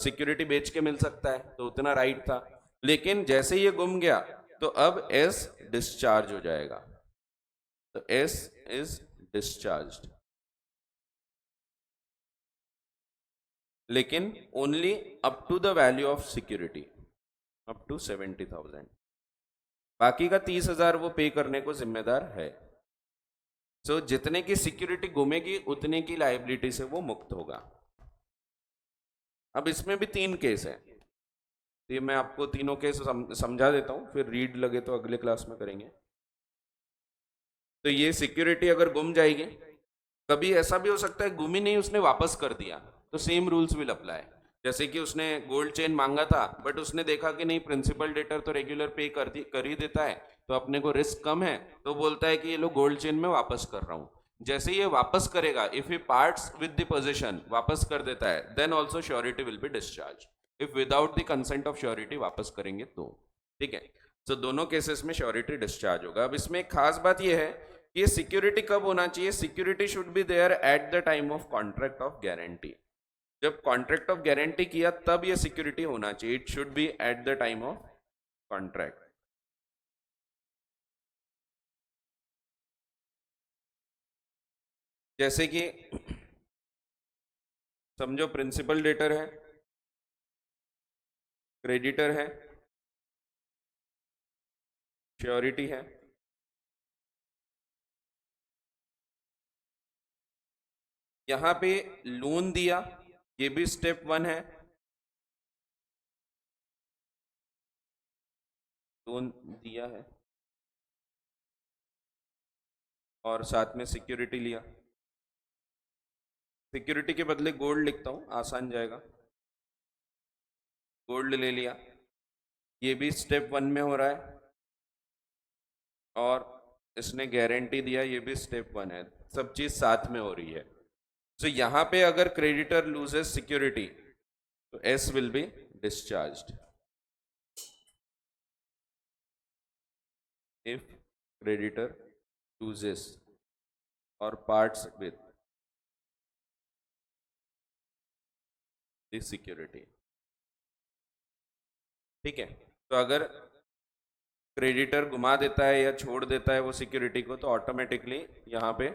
सिक्योरिटी बेच के मिल सकता है, तो उतना राइट था। लेकिन जैसे ये गुम गया तो अब एस डिस्चार्ज हो जाएगा। तो एस इज डिस्चार्ज, लेकिन only up to the value of security, up to 70,000। बाकी का 30,000 वो पे करने को जिम्मेदार है। सो जितने की सिक्योरिटी घूमेगी उतने की लाइबिलिटी से वो मुक्त होगा। अब इसमें भी 3 केस है, तो ये मैं आपको तीनों केस समझा देता हूं, फिर रीड लगे तो अगले क्लास में करेंगे। तो ये सिक्योरिटी अगर गुम जाएगी, कभी ऐसा भी हो सकता है गुम ही नहीं, उसने वापस कर दिया, तो सेम रूल्स विल अप्लाई। जैसे कि उसने गोल्ड चेन मांगा था बट उसने देखा कि नहीं प्रिंसिपल डेटर तो रेगुलर पे कर ही देता है, तो अपने को रिस्क कम है, तो बोलता है कि ये लो गोल्ड चेन में वापस कर रहा हूं। जैसे ये वापस करेगा, if he parts with the position, वापस कर देता है, then also surety will be discharge. If without the consent of surety वापस करेंगे तो, ठीक है। तो दोनों केसेस में श्योरिटी डिस्चार्ज होगा। अब इसमें एक खास बात यह है कि ये सिक्योरिटी कब होना चाहिए? Security should be there at the time of contract of guarantee. जब कॉन्ट्रैक्ट ऑफ गारंटी किया तब ये सिक्योरिटी होना चाहिए, it should be at the time of contract. जैसे कि समझो प्रिंसिपल डेटर है, क्रेडिटर है, श्योरिटी है। यहां पे लोन दिया, ये भी स्टेप 1 है, लोन दिया है और साथ में सिक्योरिटी लिया। सिक्योरिटी के बदले गोल्ड लिखता हूं, आसान जाएगा। गोल्ड ले लिया, ये भी स्टेप 1 में हो रहा है, और इसने गारंटी दिया, ये भी स्टेप 1 है। सब चीज साथ में हो रही है। सो यहां पे अगर क्रेडिटर लूजेस सिक्योरिटी तो S will be discharged. If creditor loses और पार्ट्स विथ द सिक्योरिटी, ठीक है, तो अगर क्रेडिटर घुमा देता है या छोड़ देता है वो सिक्योरिटी को, तो ऑटोमेटिकली यहाँ पे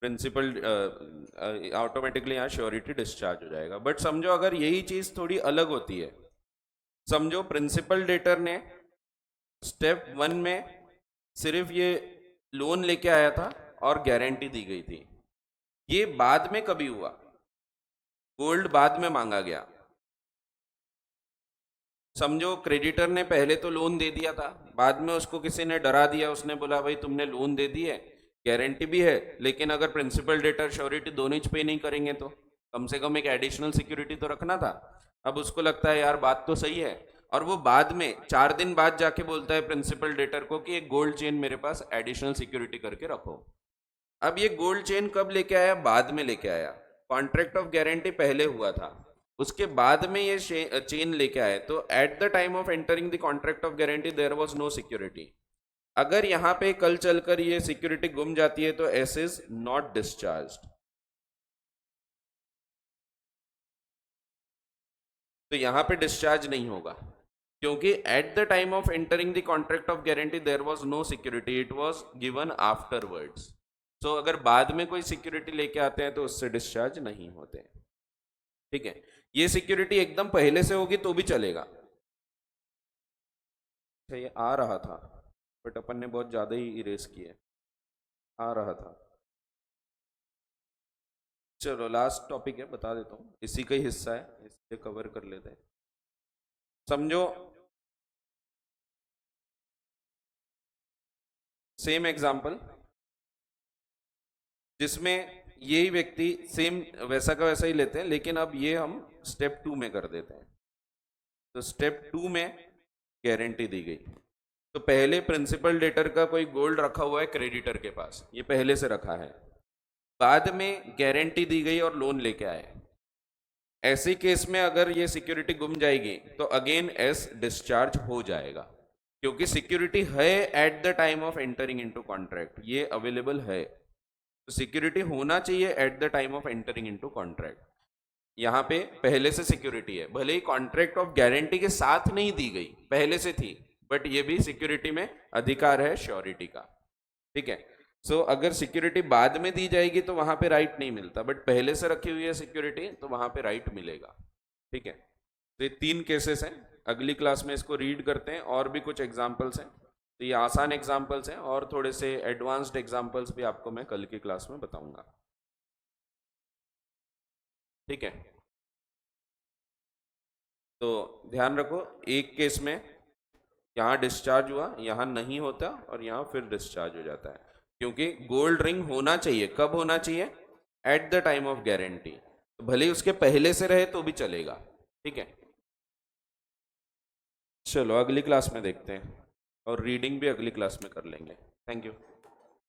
प्रिंसिपल ऑटोमेटिकली यहाँ श्योरिटी डिस्चार्ज हो जाएगा। बट समझो अगर यही चीज थोड़ी अलग होती है, समझो प्रिंसिपल डेटर ने स्टेप 1 में सिर्फ ये लोन लेके आया था और गारंटी दी गई थी, ये बाद में कभी हुआ, गोल्ड बाद में मांगा गया। समझो क्रेडिटर ने पहले तो लोन दे दिया था, बाद में उसको किसी ने डरा दिया, उसने बोला भाई तुमने लोन दे दी है, गारंटी भी है, लेकिन अगर प्रिंसिपल डेटर श्योरिटी दोनों ही पे नहीं करेंगे तो कम से कम एक एडिशनल सिक्योरिटी तो रखना था। अब उसको लगता है यार बात तो सही है, और वो बाद में 4 दिन बाद जाके बोलता है प्रिंसिपल डेटर को कि एक गोल्ड चेन मेरे पास एडिशनल सिक्योरिटी करके रखो। अब ये गोल्ड चेन कब लेके आया, बाद में लेके आया, कॉन्ट्रैक्ट ऑफ गारंटी पहले हुआ था, उसके बाद में ये चेन लेके आए, तो at the time of entering the contract of guarantee there was no security. अगर यहां पे कल चलकर ये सिक्योरिटी गुम जाती है तो एस इज नॉट डिस्चार्ज्ड। तो यहां पे डिस्चार्ज नहीं होगा, क्योंकि at the time of entering the contract of guarantee there was no security, it was given afterwards. तो अगर बाद में कोई सिक्योरिटी लेके आते हैं तो उससे डिस्चार्ज नहीं होते। ठीक है, ये सिक्योरिटी एकदम पहले से होगी तो भी चलेगा। अच्छा, ये आ रहा था बट अपन ने बहुत ज्यादा ही इरेज किया, आ रहा था। चलो लास्ट टॉपिक है, बता देता हूँ, इसी का ही हिस्सा है, इसलिए कवर कर लेते हैं। समझो सेम एग्जांपल जिसमें यही व्यक्ति सेम वैसा का वैसा ही लेते हैं, लेकिन अब ये हम स्टेप 2 में कर देते हैं। तो स्टेप 2 में गारंटी दी गई, तो पहले प्रिंसिपल डेटर का कोई गोल्ड रखा हुआ है क्रेडिटर के पास, ये पहले से रखा है, बाद में गारंटी दी गई और लोन लेके आए। ऐसे केस में अगर ये सिक्योरिटी गुम जाएगी तो अगेन एस डिस्चार्ज हो जाएगा, क्योंकि सिक्योरिटी है eight the time of entering into contract, ये अवेलेबल है। तो सिक्योरिटी होना चाहिए eight the time of entering into contract. यहाँ पे पहले से सिक्योरिटी है, भले ही कॉन्ट्रैक्ट ऑफ गारंटी के साथ नहीं दी गई, पहले से थी, बट ये भी सिक्योरिटी में अधिकार है श्योरिटी का। ठीक है, सो अगर सिक्योरिटी बाद में दी जाएगी तो वहां पे राइट नहीं मिलता, बट पहले से रखी हुई है सिक्योरिटी तो वहां पे राइट मिलेगा। ठीक है, तो ये 3 केसेस हैं, अगली क्लास में इसको रीड करते हैं, और भी कुछ एग्जाम्पल्स हैं। तो ये आसान एग्जाम्पल्स हैं, और थोड़े से एडवांस्ड एग्जाम्पल्स भी आपको मैं कल की क्लास में बताऊंगा। ठीक है, तो ध्यान रखो, एक केस में यहाँ डिस्चार्ज हुआ, यहाँ नहीं होता, और यहाँ फिर डिस्चार्ज हो जाता है, क्योंकि गोल्ड रिंग होना चाहिए, कब होना चाहिए, eight the time of guarantee, तो भले ही उसके पहले से रहे तो भी चलेगा। ठीक है, चलो अगली क्लास में देखते हैं, और रीडिंग भी अगली क्लास में कर लेंगे। Thank you.